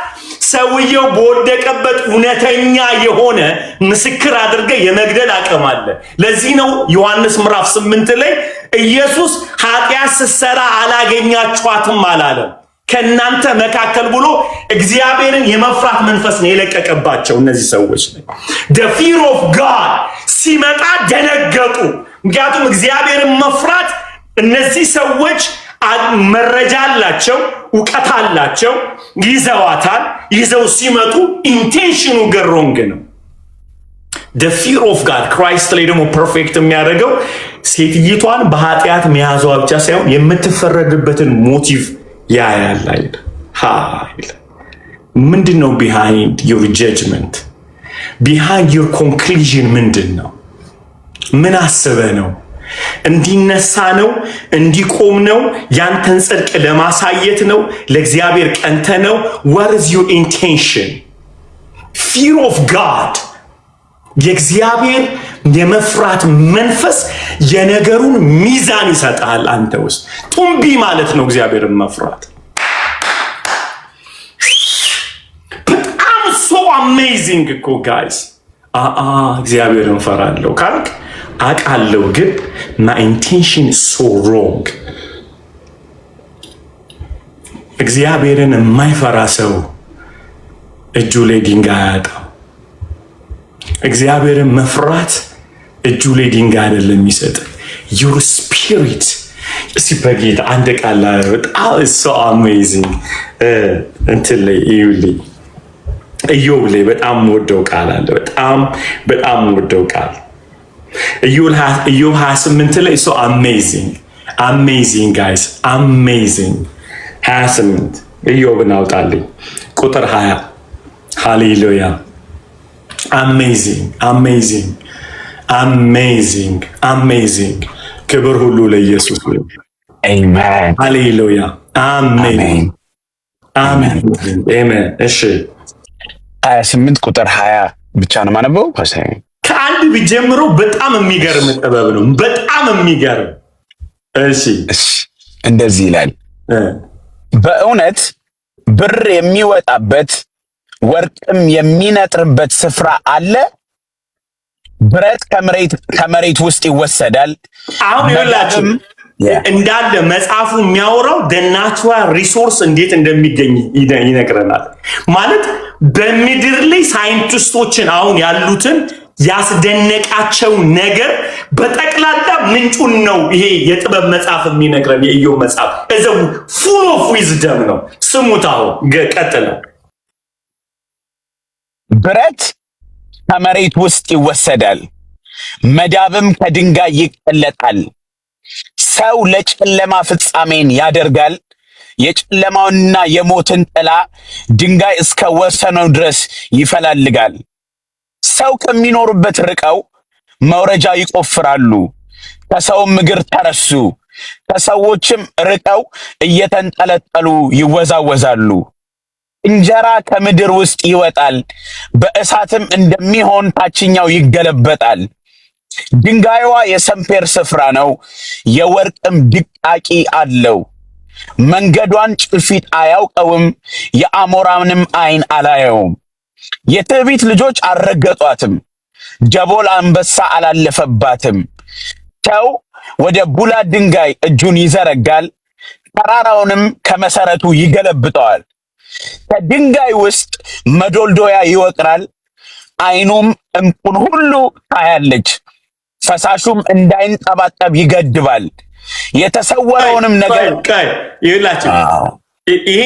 ሰውየው በወደቀበት እውነተኛ የሆነ ምስክር አድርገ የመግደል አቅም አለ። ለዚህ ነው ዮሐንስ ምዕራፍ 8 ላይ ኢየሱስ ኃጢአት ስትሰራ አላገኛችኋትም አላለም ከእናንተ መካከል ብሎ እግዚአብሔርን የመፍራት መንፈስ ነው የለቀቀባቸው እነዚህ ሰዎች ላይ። the fear of God ሲመጣ ደነገጡ። ምክንያቱም እግዚአብሔርን መፍራት እነዚህ ሰዎች መረጃ አላቸው፣ እውቀት አላቸው፣ ይዘዋታል። ይዘው ሲመጡ ኢንቴንሽኑ ገሮንግ ነው። the fear of God ክራይስት ላይ ደግሞ ፐርፌክት የሚያደርገው ሴትይቷን በኃጢአት መያዟ ብቻ ሳይሆን የምትፈረድበትን ሞቲቭ ያያል አይደል? ምንድን ነው behind your judgment, behind your conclusion? ምንድን ነው? ምን አስበህ ነው? እንዲነሳ ነው? እንዲቆም ነው? ያንተን ጽድቅ ለማሳየት ነው? ለእግዚአብሔር ቀንተ ነው? what is your intention? fear of God የእግዚአብሔር የመፍራት መንፈስ የነገሩን ሚዛን ይሰጣል አንተ ውስጥ። ጡምቢ ማለት ነው እግዚአብሔርን መፍራት። በጣም ሶ አሜዚንግ እኮ ጋይስ። እግዚአብሔርን እፈራለሁ ካልክ አውቃለሁ፣ ግን ማይ ኢንቴንሽን ሶ ሮንግ። እግዚአብሔርን የማይፈራ ሰው እጁ ላይ ድንጋይ አያጣም። እግዚአብሔርን መፍራት እጁ ላይ ድንጋይ አይደለም የሚሰጥ ዩር ስፒሪት። እስቲ በጌታ አንድ ቃል በጣም ሶ አሜዚንግ እንትን ላይ ይኸውልኝ ኢዮብ ላይ በጣም ወደው ቃል አለ። በጣም ወደው ቃል ኢዮብ 28 ላይ ሶ አሜዚንግ ጋይስ አሜዚንግ 28 ኢዮብን አውጣልኝ ቁጥር 20 ሃሌሉያ አሜዚንግ ክብር ሁሉ ለኢየሱስ ነው። አሜን ሃሌሉያ አሜን። እሺ 28 ቁጥር 20 ብቻ ነው ማነበው። ከአንድ ቢጀምሮ በጣም የሚገርም ጥበብ ነው። በጣም የሚገርም እሺ እንደዚህ ይላል፣ በእውነት ብር የሚወጣበት ወርቅም የሚነጥርበት ስፍራ አለ። ብረት ከመሬት ውስጥ ይወሰዳል። አሁን ይላችሁ እንዳለ መጽሐፉ የሚያወራው ናቹራል ሪሶርስ እንዴት እንደሚገኝ ይነግረናል። ማለት በምድር ላይ ሳይንቲስቶችን አሁን ያሉትን ያስደነቃቸው ነገር በጠቅላላ ምንጩን ነው ይሄ የጥበብ መጽሐፍ የሚነግረን። የኢዮብ መጽሐፍ እዛው ፉል ኦፍ ዊዝደም ነው። ስሙት። አሁን ቀጥለው ብረት ከመሬት ውስጥ ይወሰዳል፣ መዳብም ከድንጋይ ይቀለጣል። ሰው ለጨለማ ፍጻሜን ያደርጋል፣ የጨለማውንና የሞትን ጥላ ድንጋይ እስከ ወሰነው ድረስ ይፈላልጋል። ሰው ከሚኖሩበት ርቀው መውረጃ ይቆፍራሉ፣ ከሰውም እግር ተረሱ። ከሰዎችም ርቀው እየተንጠለጠሉ ይወዛወዛሉ። እንጀራ ከምድር ውስጥ ይወጣል፣ በእሳትም እንደሚሆን ታችኛው ይገለበጣል። ድንጋይዋ የሰምፔር ስፍራ ነው፣ የወርቅም ድቃቂ አለው። መንገዷን ጭልፊት አያውቀውም፣ የአሞራንም ዓይን አላየውም። የትዕቢት ልጆች አልረገጧትም፣ ደቦል አንበሳ አላለፈባትም። ሰው ወደ ቡላ ድንጋይ እጁን ይዘረጋል፣ ተራራውንም ከመሰረቱ ይገለብጠዋል። ከድንጋይ ውስጥ መዶልዶያ ይወቅራል፣ ዓይኑም ዕንቁን ሁሉ ታያለች። ፈሳሹም እንዳይንጠባጠብ ይገድባል። የተሰወረውንም ነገር ይላችሁ። ይሄ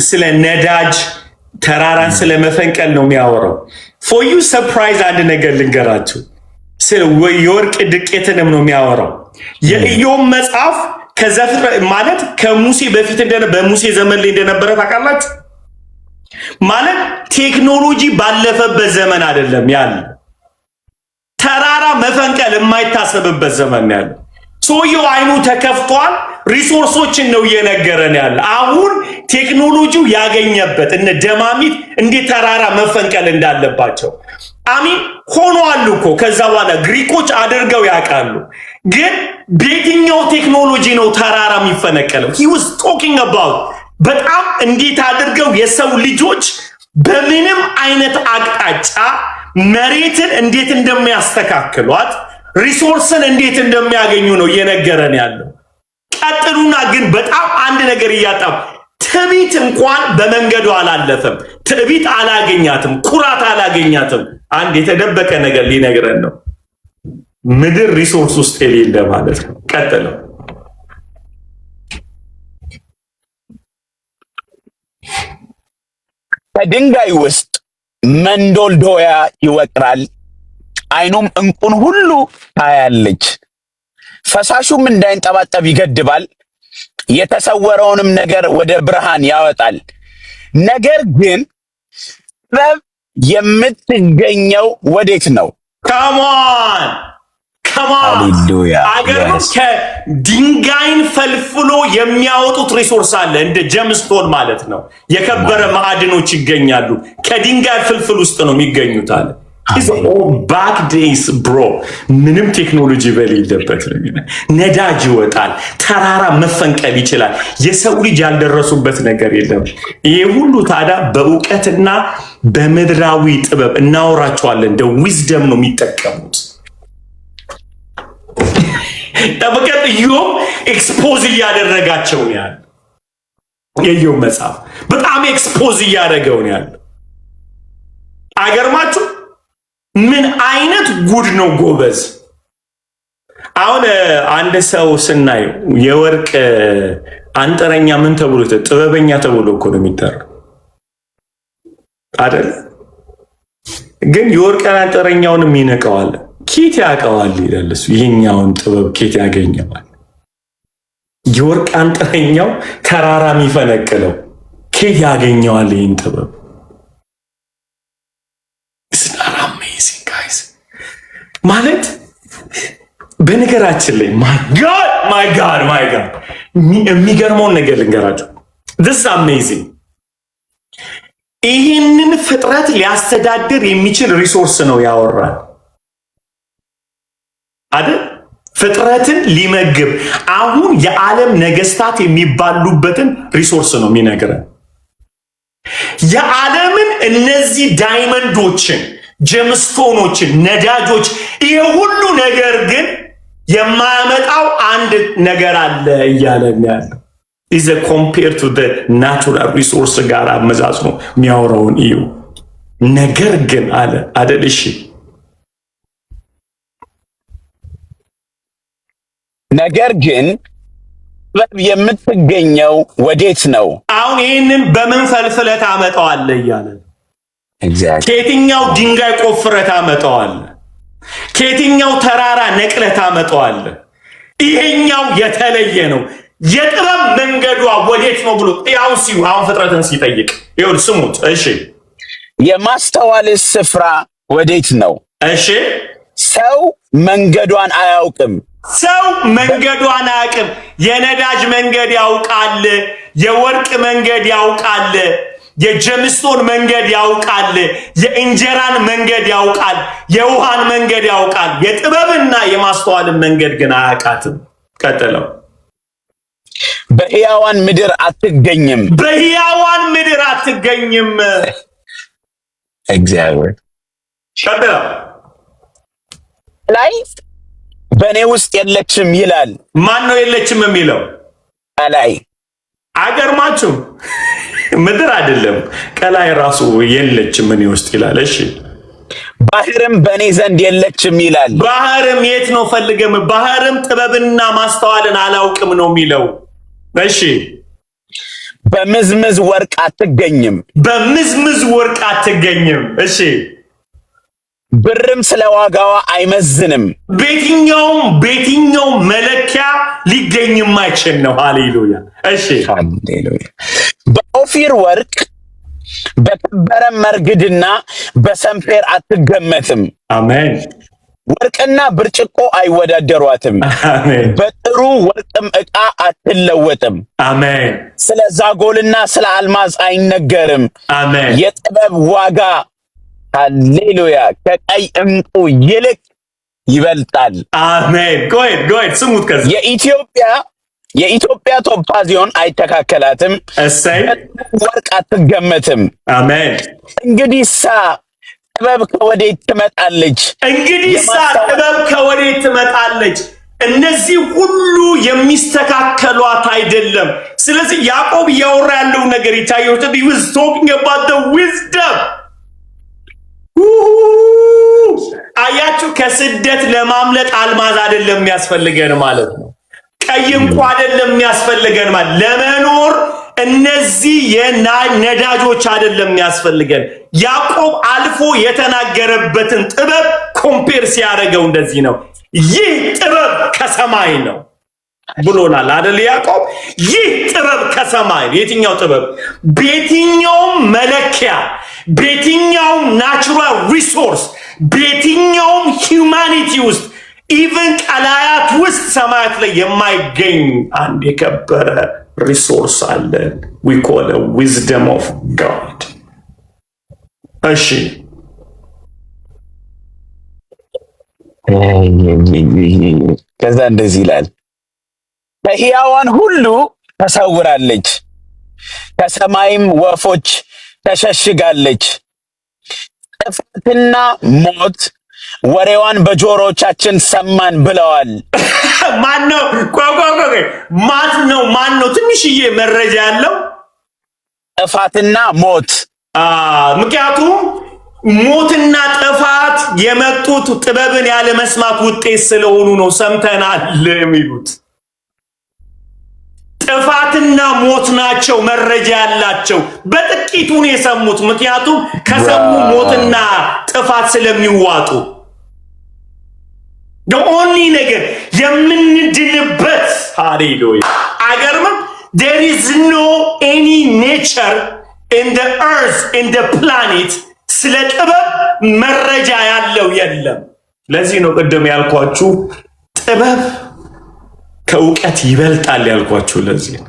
ስለ ነዳጅ ተራራን ስለ መፈንቀል ነው የሚያወራው። ፎር ዩ ሰርፕራይዝ አንድ ነገር ልንገራችሁ። የወርቅ ድቄትንም ነው የሚያወራው። የኢዮብ መጽሐፍ ከዘፍጥረት ማለት ከሙሴ በፊት በሙሴ ዘመን ላይ እንደነበረ ታውቃላችሁ። ማለት ቴክኖሎጂ ባለፈበት ዘመን አይደለም ያለ፣ ተራራ መፈንቀል የማይታሰብበት ዘመን ያለ። ሰውየው አይኑ ተከፍቷል። ሪሶርሶችን ነው እየነገረን ያለ። አሁን ቴክኖሎጂው ያገኘበት እነ ደማሚት እንዴት ተራራ መፈንቀል እንዳለባቸው አሚን ሆኗል እኮ። ከዛ በኋላ ግሪኮች አድርገው ያውቃሉ። ግን በየትኛው ቴክኖሎጂ ነው ተራራ የሚፈነቀለው? he was talking about በጣም እንዴት አድርገው የሰው ልጆች በምንም አይነት አቅጣጫ መሬትን እንዴት እንደሚያስተካክሏት፣ ሪሶርስን እንዴት እንደሚያገኙ ነው እየነገረን ያለው። ቀጥሉና ግን በጣም አንድ ነገር እያጣም ትዕቢት እንኳን በመንገዱ አላለፈም። ትዕቢት አላገኛትም፣ ኩራት አላገኛትም። አንድ የተደበቀ ነገር ሊነግረን ነው። ምድር ሪሶርስ ውስጥ የሌለ ማለት ነው። ቀጥለው ከድንጋይ ውስጥ መንዶልዶያ ይወቅራል፣ ዓይኑም ዕንቁን ሁሉ ታያለች። ፈሳሹም እንዳይንጠባጠብ ይገድባል፣ የተሰወረውንም ነገር ወደ ብርሃን ያወጣል። ነገር ግን ጥበብ የምትገኘው ወዴት ነው? ካሞን ሃሌሉያ። ከድንጋይን ፈልፍሎ የሚያወጡት ሪሶርስ አለ፣ እንደ ጀምስቶን ማለት ነው። የከበረ ማዕድኖች ይገኛሉ። ከድንጋይ ፍልፍል ውስጥ ነው የሚገኙት አለ። ባክ ዴይስ ብሮ ምንም ቴክኖሎጂ በሌለበት ነዳጅ ይወጣል፣ ተራራ መፈንቀል ይችላል። የሰው ልጅ ያልደረሱበት ነገር የለም። ይሄ ሁሉ ታዲያ በእውቀትና በምድራዊ ጥበብ እናወራቸዋለን። እንደ ዊዝደም ነው የሚጠቀሙት። ጠበቀት ኢዮብ ኤክስፖዝ እያደረጋቸው ነው ያለ። የኢዮብ መጽሐፍ በጣም ኤክስፖዝ እያደረገው ነው ያለ። አይገርማችሁ? ምን አይነት ጉድ ነው ጎበዝ! አሁን አንድ ሰው ስናየው የወርቅ አንጥረኛ ምን ተብሎ ጥበበኛ ተብሎ እኮ ነው የሚጠራው አይደል? ግን የወርቅ አንጥረኛውንም ይነቀዋል። ኬት ያውቀዋል ይላል እሱ። ይሄኛውን ጥበብ ኬት ያገኘዋል? የወርቅ አንጥረኛው ተራራ የሚፈነቅለው ኬት ያገኘዋል ይህን ጥበብ? ማለት በነገራችን ላይ ማይ ጋድ የሚገርመውን ነገር ልንገራቸው። this is amazing። ይህንን ፍጥረት ሊያስተዳድር የሚችል ሪሶርስ ነው ያወራል አይደል? ፍጥረትን ሊመግብ አሁን የዓለም ነገስታት የሚባሉበትን ሪሶርስ ነው የሚነግረን። የዓለምን እነዚህ ዳይመንዶችን፣ ጀምስቶኖችን፣ ነዳጆች፣ ይሄ ሁሉ ነገር ግን የማያመጣው አንድ ነገር አለ እያለን ያለው is a compared to the natural resource ጋር አመዛዝኖ የሚያወራውን እዩ። ነገር ግን አለ አይደል? እሺ ነገር ግን ጥበብ የምትገኘው ወዴት ነው? አሁን ይህንን በምን ፈልፍለህ ታመጣዋለህ እያለ ከየትኛው ድንጋይ ቆፍረህ ታመጣዋለህ? ከየትኛው ተራራ ነቅለህ ታመጣዋለህ? ይሄኛው የተለየ ነው። የጥበብ መንገዷ ወዴት ነው ብሎ አሁን ፍጥረትን ሲጠይቅ ይሁን ስሙት። እሺ የማስተዋልስ ስፍራ ወዴት ነው? እሺ ሰው መንገዷን አያውቅም። ሰው መንገዷን አያውቅም። የነዳጅ መንገድ ያውቃል፣ የወርቅ መንገድ ያውቃል፣ የጀምስቶን መንገድ ያውቃል፣ የእንጀራን መንገድ ያውቃል፣ የውሃን መንገድ ያውቃል። የጥበብና የማስተዋልን መንገድ ግን አያውቃትም። ቀጥለው በሕያዋን ምድር አትገኝም። በሕያዋን ምድር አትገኝም። እግዚአብሔር ቀጥለው ላይ በእኔ ውስጥ የለችም ይላል። ማን ነው የለችም የሚለው? ቀላይ አገርማችሁ ምድር አይደለም ቀላይ ራሱ የለችም እኔ ውስጥ ይላል። እሺ ባህርም በእኔ ዘንድ የለችም ይላል። ባህርም የት ነው ፈልገም? ባህርም ጥበብና ማስተዋልን አላውቅም ነው የሚለው። እሺ በምዝምዝ ወርቅ አትገኝም። በምዝምዝ ወርቅ አትገኝም። እሺ ብርም ስለ ዋጋዋ አይመዝንም። በየትኛውም መለኪያ ሊገኝ የማይችል ነው። ሃሌሉያ። እሺ ሃሌሉያ። በኦፊር ወርቅ በከበረ መርግድና በሰምፔር አትገመትም። አሜን። ወርቅና ብርጭቆ አይወዳደሯትም። አሜን። በጥሩ ወርቅም ዕቃ አትለወጥም። አሜን። ስለ ዛጎልና ስለ አልማዝ አይነገርም። አሜን። የጥበብ ዋጋ ሃሌሉያ ከቀይ ዕንቁ ይልቅ ይበልጣል። አሜን። ጎይድ ስሙት። ከዚህ የኢትዮጵያ ቶፓዚዮን አይተካከላትም። እሰይ ወርቅ አትገመትም። አሜን። እንግዲህሳ ጥበብ ከወዴት ትመጣለች? ጥበብ ከወዴት ትመጣለች? እነዚህ ሁሉ የሚስተካከሏት አይደለም። ስለዚህ ያዕቆብ እያወራ ያለው ነገር ይታየው። he was talking about the wisdom። አያችሁ፣ ከስደት ለማምለጥ አልማዝ አይደለም የሚያስፈልገን ማለት ነው። ቀይ እንቁ አይደለም የሚያስፈልገን ማለት ለመኖር እነዚህ የነዳጆች አይደለም የሚያስፈልገን። ያዕቆብ አልፎ የተናገረበትን ጥበብ ኮምፔር ሲያደርገው እንደዚህ ነው። ይህ ጥበብ ከሰማይ ነው ብሎናል አይደል ያዕቆብ? ይህ ጥበብ ከሰማይ። የትኛው ጥበብ? በየትኛውም መለኪያ፣ በየትኛውም ናቹራል ሪሶርስ፣ በየትኛውም ሂውማኒቲ ውስጥ ኢቨን ቀላያት ውስጥ ሰማያት ላይ የማይገኝ አንድ የከበረ ሪሶርስ አለ። we call it wisdom of God። እሺ ከዛ እንደዚህ ይላል፣ ከሕያዋን ሁሉ ተሰውራለች፣ ከሰማይም ወፎች ተሸሽጋለች። ጥፋትና ሞት ወሬዋን በጆሮቻችን ሰማን ብለዋል። ማን ነው? ማን ነው? ትንሽዬ መረጃ ያለው ጥፋትና ሞት። ምክንያቱም ሞትና ጥፋት የመጡት ጥበብን ያለ መስማት ውጤት ስለሆኑ ነው ሰምተናል የሚሉት። ጥፋትና ሞት ናቸው መረጃ ያላቸው። በጥቂቱ ነው የሰሙት፣ ምክንያቱም ከሰሙ ሞትና ጥፋት ስለሚዋጡ። ኦንሊ ነገር የምንድንበት ሃሌሉያ አገርም there is no any nature in the earth in the planet ስለ ጥበብ መረጃ ያለው የለም። ለዚህ ነው ቅድም ያልኳችሁ ጥበብ ከእውቀት ይበልጣል ያልኳችሁ። ለዚህ ነው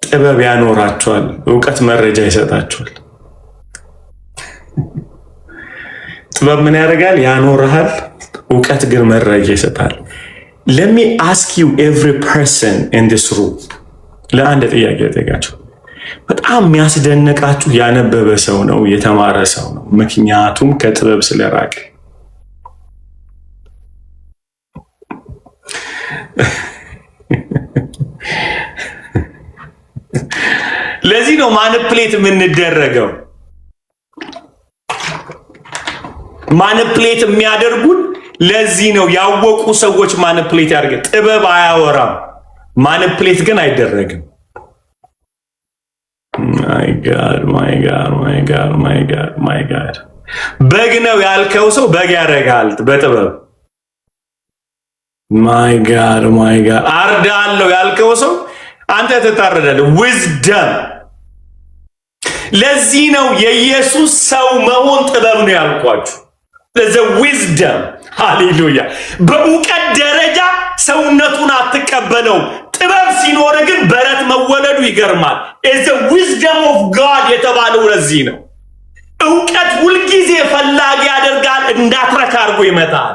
ጥበብ ያኖራችኋል፣ እውቀት መረጃ ይሰጣችኋል። ጥበብ ምን ያደርጋል? ያኖርሃል። እውቀት ግን መረጃ ይሰጣል። let me ask you every person in this room ለአንድ ጥያቄ ጠይቃችሁ። በጣም የሚያስደንቃችሁ ያነበበ ሰው ነው፣ የተማረ ሰው ነው። ምክንያቱም ከጥበብ ስለራቀ። ለዚህ ነው ማኒፕሌት የምንደረገው። ማኒፕሌት የሚያደርጉን ለዚህ ነው። ያወቁ ሰዎች ማኒፕሌት ያደርገ። ጥበብ አያወራም፣ ማኒፕሌት ግን አይደረግም። ማይ ጋድ በግ ነው ያልከው ሰው በግ ያደርጋል በጥበብ። ማይ ጋድ አርዳለሁ ያልከው ሰው አንተ ትታረዳለህ። ዊዝደም። ለዚህ ነው የኢየሱስ ሰው መሆን ጥበብ ነው ያልኳችሁ። ዊዝደም ሃሌሉያ። በእውቀት ደረጃ ሰውነቱን አትቀበለው። ጥበብ ሲኖር ግን በረት መወለዱ ይገርማል። ዊዝደም ኦፍ ጋድ የተባለው ለዚህ ነው። እውቀት ሁልጊዜ ፈላጊ ያደርጋል፣ እንዳትረካ አድርጎ ይመጣል።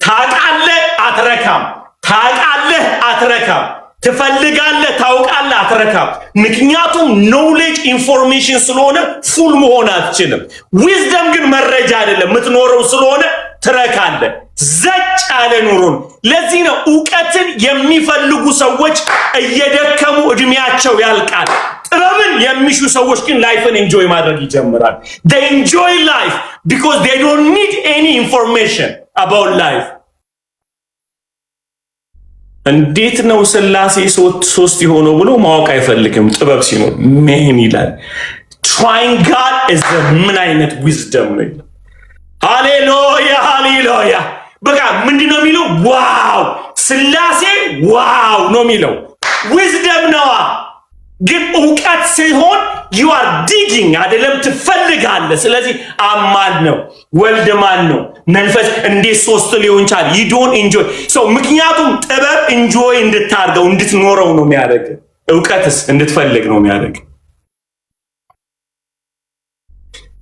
ታውቃለህ፣ አትረካም። ታውቃለህ፣ አትረካም። ትፈልጋለህ፣ ታውቃለህ፣ አትረካም። ምክንያቱም ኖውሌጅ ኢንፎርሜሽን ስለሆነ ፉል መሆን አትችልም። ዊዝደም ግን መረጃ አይደለም፣ የምትኖረው ስለሆነ ትረካለህ። ዘጭ ያለ ኑሮን። ለዚህ ነው እውቀትን የሚፈልጉ ሰዎች እየደከሙ እድሜያቸው ያልቃል። ጥበብን የሚሹ ሰዎች ግን ላይፍን ኤንጆይ ማድረግ ይጀምራል። they enjoy life because they don't need any information about life። እንዴት ነው ስላሴ ሶስት የሆነው ብሎ ማወቅ አይፈልግም። ጥበብ ሲኖር ምን ይላል? trying God is ምን አይነት wisdom ነው? ሃሌሉያ። በቃ ምንድነው የሚለው? ዋው ስላሴ ዋው ነው የሚለው። ዊዝደም ነዋ። ግን እውቀት ሲሆን you are digging አይደለም፣ ትፈልጋለህ። ስለዚህ ማን ነው? ወልድ ማን ነው? መንፈስ እንዴት ሶስት ሊሆን ይችላል? you don't enjoy so ምክንያቱም ጥበብ enjoy እንድታርገው እንድትኖረው ነው የሚያደርግ። እውቀትስ እንድትፈልግ ነው የሚያደርግ።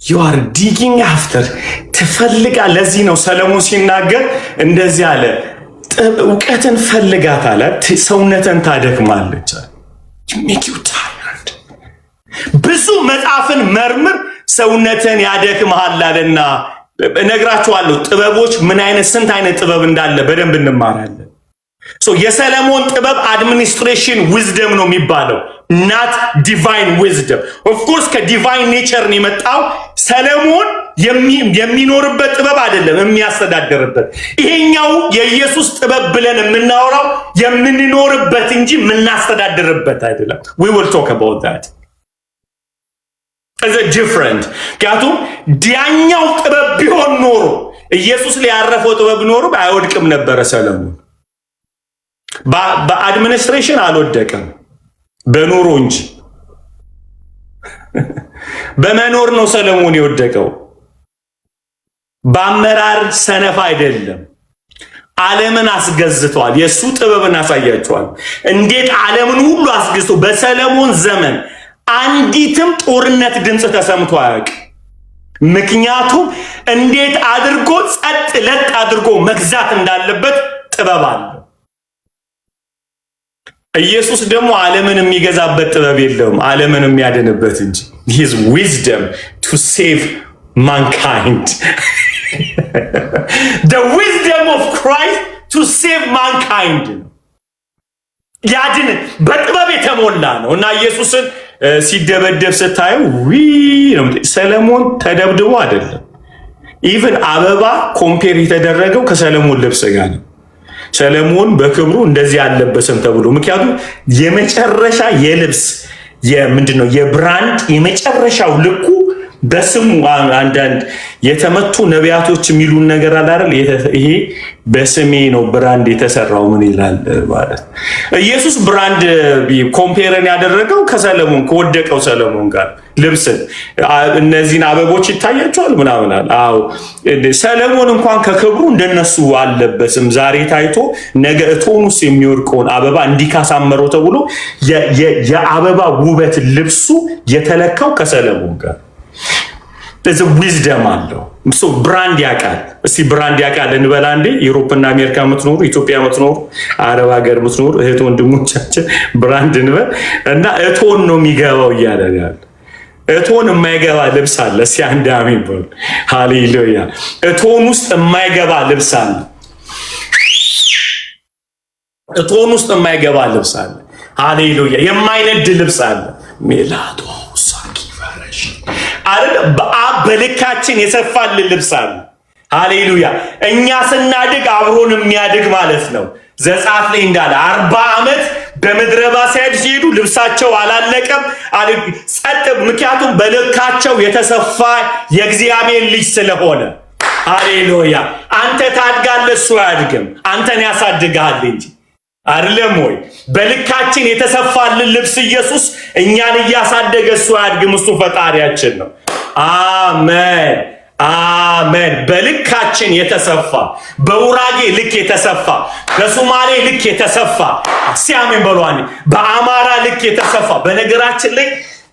you are digging after ትፈልጋ። ለዚህ ነው ሰለሞን ሲናገር እንደዚህ አለ፣ እውቀትን ፈልጋት አለ፣ ሰውነትን ታደክማለች። you make you tired። ብዙ መጽሐፍን መርምር ሰውነትን ያደክምሃል አለና እነግራችኋለሁ። ጥበቦች ምን አይነት ስንት አይነት ጥበብ እንዳለ በደንብ እንማራለን። የሰለሞን ጥበብ አድሚኒስትሬሽን ዊዝደም ነው የሚባለው፣ ናት ዲቫይን ዊዝደም። ኦፍኮርስ ከዲቫይን ኔቸር ነው የመጣው። ሰለሞን የሚኖርበት ጥበብ አይደለም የሚያስተዳድርበት። ይሄኛው የኢየሱስ ጥበብ ብለን የምናወራው የምንኖርበት እንጂ የምናስተዳድርበት አይደለም። we will talk about that as a different። ምክንያቱም ዲያኛው ጥበብ ቢሆን ኖሮ ኢየሱስ ላይ ያረፈው ጥበብ ኖሮ አይወድቅም ነበረ ሰለሞን። በአድሚኒስትሬሽን አልወደቀም፣ በኑሮ እንጂ በመኖር ነው ሰለሞን የወደቀው። በአመራር ሰነፍ አይደለም። ዓለምን አስገዝቷል። የሱ ጥበብን አሳያቸዋል። እንዴት ዓለምን ሁሉ አስገዝቶ በሰለሞን ዘመን አንዲትም ጦርነት ድምፅ ተሰምቶ አያውቅ። ምክንያቱም እንዴት አድርጎ ጸጥ ለጥ አድርጎ መግዛት እንዳለበት ጥበብ አለው። ኢየሱስ ደግሞ ዓለምን የሚገዛበት ጥበብ የለውም፣ ዓለምን የሚያድንበት እንጂ። his wisdom to save mankind the wisdom of Christ to save mankind ያድን በጥበብ የተሞላ ነው። እና ኢየሱስን ሲደበደብ ስታዩ ሰለሞን ተደብድቦ አይደለም። ኢቭን አበባ ኮምፔር የተደረገው ከሰለሞን ልብስ ጋር ነው። ሰለሞን በክብሩ እንደዚህ አልለበሰም ተብሎ፣ ምክንያቱም የመጨረሻ የልብስ ምንድነው የብራንድ የመጨረሻው ልኩ በስሙ አንዳንድ የተመቱ ነቢያቶች የሚሉን ነገር አለ አይደል? ይሄ በስሜ ነው ብራንድ የተሰራው ምን ይላል ማለት። ኢየሱስ ብራንድ ኮምፔርን ያደረገው ከሰለሞን ከወደቀው ሰለሞን ጋር ልብስን እነዚህን አበቦች ይታያቸዋል ምናምን አለ። አዎ ሰለሞን እንኳን ከክብሩ እንደነሱ አልለበስም። ዛሬ ታይቶ ነገ እቶን ውስጥ የሚወርቀውን አበባ እንዲካሳመረው ተብሎ የአበባ ውበት ልብሱ የተለካው ከሰለሞን ጋር ዊዝደም አለው። ብራንድ ያውቃል። እስቲ ብራንድ ያውቃል እንበላ እንዴ። ዩሮፕና አሜሪካ የምትኖሩ፣ ኢትዮጵያ የምትኖሩ፣ አረብ ሀገር የምትኖሩ እህት ወንድሞቻችን ብራንድ እንበል እና እቶን ነው የሚገባው እያደረጋል። እቶን የማይገባ ልብስ አለ። እስቲ አንድ አሜን በሉ። ሃሌሉያ። እቶን ውስጥ የማይገባ ልብስ አለ። እቶን ውስጥ የማይገባ ልብስ አለ። ሃሌሉያ። የማይነድ ልብስ አለ። ሜላቶ በአብ በልካችን የሰፋልን ልብስ አለ። ሃሌሉያ። እኛ ስናድግ አብሮን የሚያድግ ማለት ነው። ዘጸአት ላይ እንዳለ 40 ዓመት በምድረ በዳ ሲሄዱ ልብሳቸው አላለቀም ጸጥ። ምክንያቱም በልካቸው የተሰፋ የእግዚአብሔር ልጅ ስለሆነ። ሃሌሉያ። አንተ ታድጋለህ፣ እሱ አያድግም። አንተን ያሳድግሃል እንጂ አይደለም ወይ? በልካችን የተሰፋልን ልብስ ኢየሱስ እኛን እያሳደገ እሱ አያድግም። እሱ ፈጣሪያችን ነው። አሜን አሜን። በልካችን የተሰፋ በውራጌ ልክ የተሰፋ በሶማሌ ልክ የተሰፋ ሲያሜን በሏኒ በአማራ ልክ የተሰፋ። በነገራችን ላይ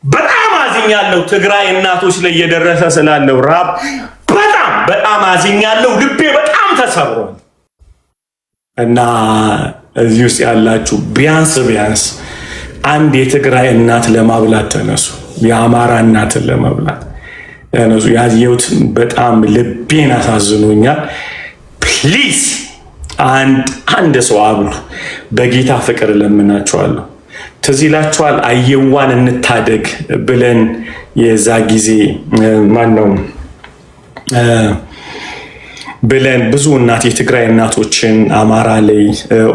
በጣም አዝኛለሁ ትግራይ እናቶች ላይ እየደረሰ ስላለው ራብ በጣም አዝኛለሁ። ልቤ በጣም ተሰብሯል። እና እዚህ ውስጥ ያላችሁ ቢያንስ አንድ የትግራይ እናት ለማብላት ተነሱ። የአማራ እናትን ለማብላት ተነሱ። ያየሁት በጣም ልቤን አሳዝኖኛል። ፕሊዝ አንድ ሰው አብሉ። በጌታ ፍቅር ለምናችኋለሁ። ትዝ ይላችኋል አየዋን እንታደግ ብለን የዛ ጊዜ ማነው ብለን ብዙ የትግራይ እናቶችን አማራ ላይ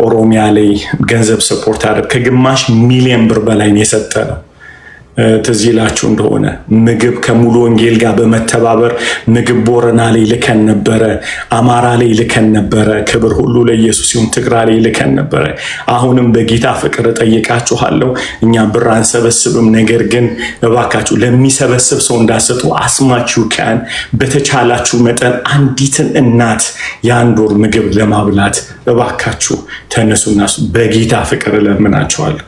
ኦሮሚያ ላይ ገንዘብ ሰፖርት አደረግ ከግማሽ ሚሊዮን ብር በላይ የሰጠ ነው። ትዝ ይላችሁ እንደሆነ ምግብ ከሙሉ ወንጌል ጋር በመተባበር ምግብ ቦረና ላይ ልከን ነበረ፣ አማራ ላይ ልከን ነበረ። ክብር ሁሉ ለኢየሱስ ይሁን። ትግራይ ላይ ልከን ነበረ። አሁንም በጌታ ፍቅር ጠይቃችኋለሁ። እኛ ብር አንሰበስብም፣ ነገር ግን እባካችሁ ለሚሰበስብ ሰው እንዳሰጡ አስማችሁ ካን በተቻላችሁ መጠን አንዲትን እናት የአንድ ወር ምግብ ለማብላት እባካችሁ ተነሱና በጌታ ፍቅር ለምናችኋለሁ።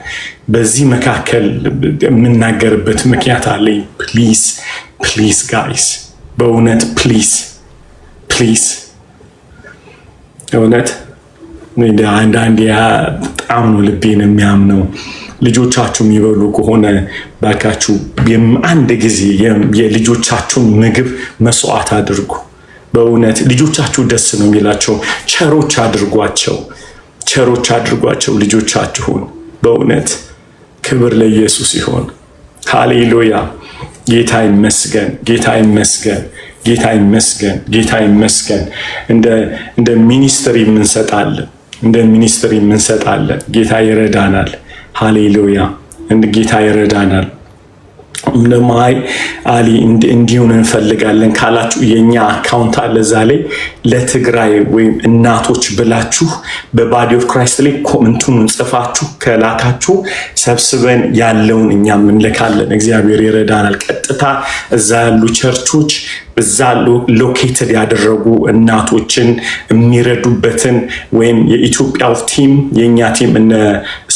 በዚህ መካከል የምናገርበት ምክንያት አለኝ። ፕሊዝ ጋይስ፣ በእውነት ፕሊዝ እውነት አንዳንድ በጣም ነው ልቤን የሚያምነው። ልጆቻችሁ የሚበሉ ከሆነ ባካችሁ አንድ ጊዜ የልጆቻችሁን ምግብ መስዋዕት አድርጉ። በእውነት ልጆቻችሁ ደስ ነው የሚላቸው። ቸሮች አድርጓቸው ልጆቻችሁን። በእውነት ክብር ለኢየሱስ ይሆን። ሃሌሉያ። ጌታ ይመስገን። እንደ ሚኒስትሪ የምንሰጣለን። ጌታ ይረዳናል። ሃሌሉያ። ጌታ ይረዳናል። ለማይ አሊ እንዲሁን እንፈልጋለን ካላችሁ የኛ አካውንት አለ። እዛ ላይ ለትግራይ ወይም እናቶች ብላችሁ በባዲ ኦፍ ክራይስት ላይ ኮመንቱን ጽፋችሁ ከላካችሁ ሰብስበን ያለውን እኛም እንልካለን። እግዚአብሔር ይረዳናል። ቀጥታ እዛ ያሉ ቸርቾች እዛ ሎኬትድ ያደረጉ እናቶችን የሚረዱበትን ወይም የኢትዮጵያው ቲም የኛ ቲም እነ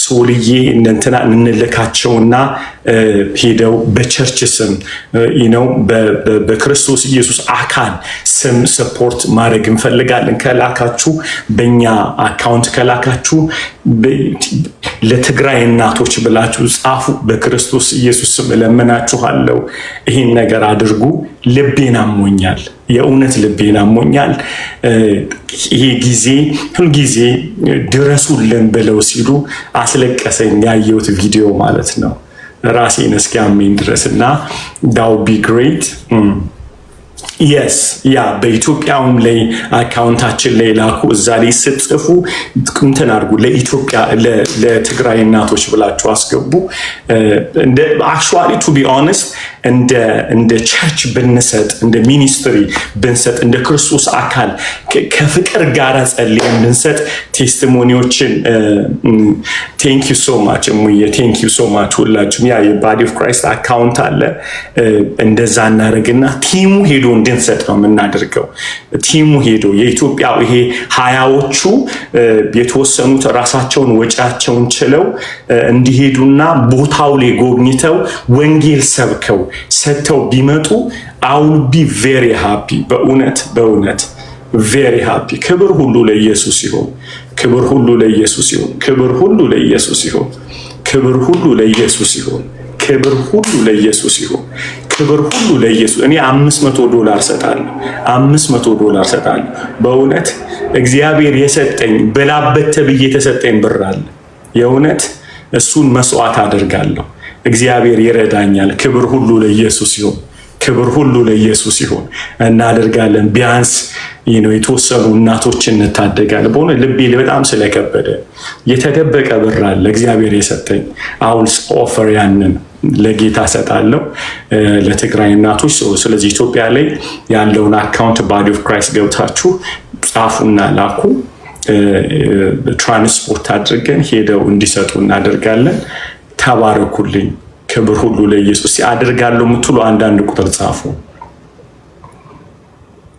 ሶልዬ እንትና እንልካቸውና ሄደው በቸርች ስም ነው በክርስቶስ ኢየሱስ አካል ስም ሰፖርት ማድረግ እንፈልጋለን። ከላካችሁ በእኛ አካውንት ከላካችሁ ለትግራይ እናቶች ብላችሁ ጻፉ። በክርስቶስ ኢየሱስ ስም እለምናችኋለሁ፣ ይህን ነገር አድርጉ። ልቤን አሞኛል፣ የእውነት ልቤን አሞኛል። ይሄ ጊዜ ሁልጊዜ ድረሱልን ብለው ሲሉ አስለቀሰኝ፣ ያየሁት ቪዲዮ ማለት ነው። ራሴን እስኪያመኝ ድረስ እና ዳው ቢ ግሬት የስ ያ በኢትዮጵያውም ላይ አካውንታችን ላይ ላኩ። እዛ ላይ ስትጽፉ እንትን አድርጉ፣ ለኢትዮጵያ ለትግራይ እናቶች ብላችሁ አስገቡ። አክቹዋሊ ቱ ቢ ኦነስት እንደ ቸርች ብንሰጥ፣ እንደ ሚኒስትሪ ብንሰጥ፣ እንደ ክርስቶስ አካል ከፍቅር ጋር ጸልየን ብንሰጥ ቴስቲሞኒዎችን ቴንክ ዩ ሶ ማች እሙዬ፣ ቴንክ ዩ ሶ ማች ሁላችሁም። ያ የባዲ ኦፍ ክራይስት አካውንት አለ፣ እንደዛ እናደርግና ቲሙ ሄዶ እንድንሰጥ ነው የምናደርገው። ቲሙ ሄዶ የኢትዮጵያ ይሄ ሀያዎቹ የተወሰኑት ራሳቸውን ወጪያቸውን ችለው እንዲሄዱና ቦታው ላይ ጎብኝተው ወንጌል ሰብከው ሰጥተው ቢመጡ አውል ቢ ቬሪ ሃፒ። በእውነት ቬሪ ሃፒ። ክብር ሁሉ ለኢየሱስ ይሁን። ክብር ሁሉ ለኢየሱስ ይሁን። ክብር ሁሉ ለኢየሱስ ይሁን። ክብር ሁሉ ለኢየሱስ ይሁን። ክብር ሁሉ ለኢየሱስ ይሁን። ክብር ሁሉ ለኢየሱስ። እኔ $500 ሰጣለሁ፣ $500 ሰጣለሁ። በእውነት እግዚአብሔር የሰጠኝ በላበት ተብዬ የተሰጠኝ ብር አለ። የእውነት እሱን መስዋዕት አደርጋለሁ። እግዚአብሔር ይረዳኛል። ክብር ሁሉ ለኢየሱስ ይሁን። ክብር ሁሉ ለኢየሱስ ይሁን። እናደርጋለን። ቢያንስ የተወሰኑ እናቶችን እንታደጋለን። በእውነት ልቤ በጣም ስለከበደ የተደበቀ ብር አለ እግዚአብሔር የሰጠኝ። አሁን ኦፈር ያንን ለጌታ ሰጣለሁ ለትግራይ እናቶች። ስለዚህ ኢትዮጵያ ላይ ያለውን አካውንት ባዲ ኦፍ ክራይስት ገብታችሁ ጻፉና ላኩ። ትራንስፖርት አድርገን ሄደው እንዲሰጡ እናደርጋለን። ተባረኩልኝ። ክብር ሁሉ ለኢየሱስ። አደርጋለሁ የምትሉ አንዳንድ ቁጥር ጻፉ።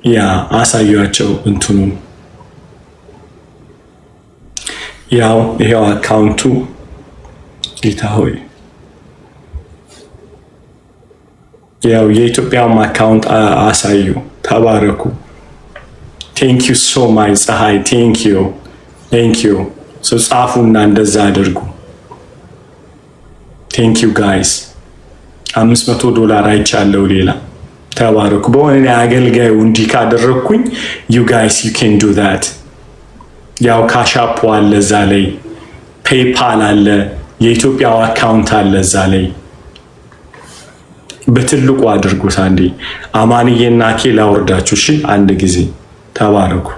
ያ አሳያቸው እንትኑን። ያው ይሄው አካውንቱ። ጌታ ሆይ ያው የኢትዮጵያውም አካውንት አሳዩ። ተባረኩ። ቴንክ ዩ ሶ ማች ፀሐይ፣ ቴንክ ዩ ጻፉና እንደዛ አድርጉ። ቴንክ ዩ ጋይስ። $500 አይቻለሁ። ሌላ ተባረኩ። በሆነ አገልጋዩ እንዲህ ካደረግኩኝ ዩ ጋይስ ዩ ካን ዱ ዛት። ያው ካሻፕ አለ እዛ ላይ፣ ፔይፓል አለ፣ የኢትዮጵያው አካውንት አለ እዛ ላይ። በትልቁ አድርጉት። አንዴ አማንዬና ኬ ላወርዳችሁ። እሺ አንድ ጊዜ ተባረኩ።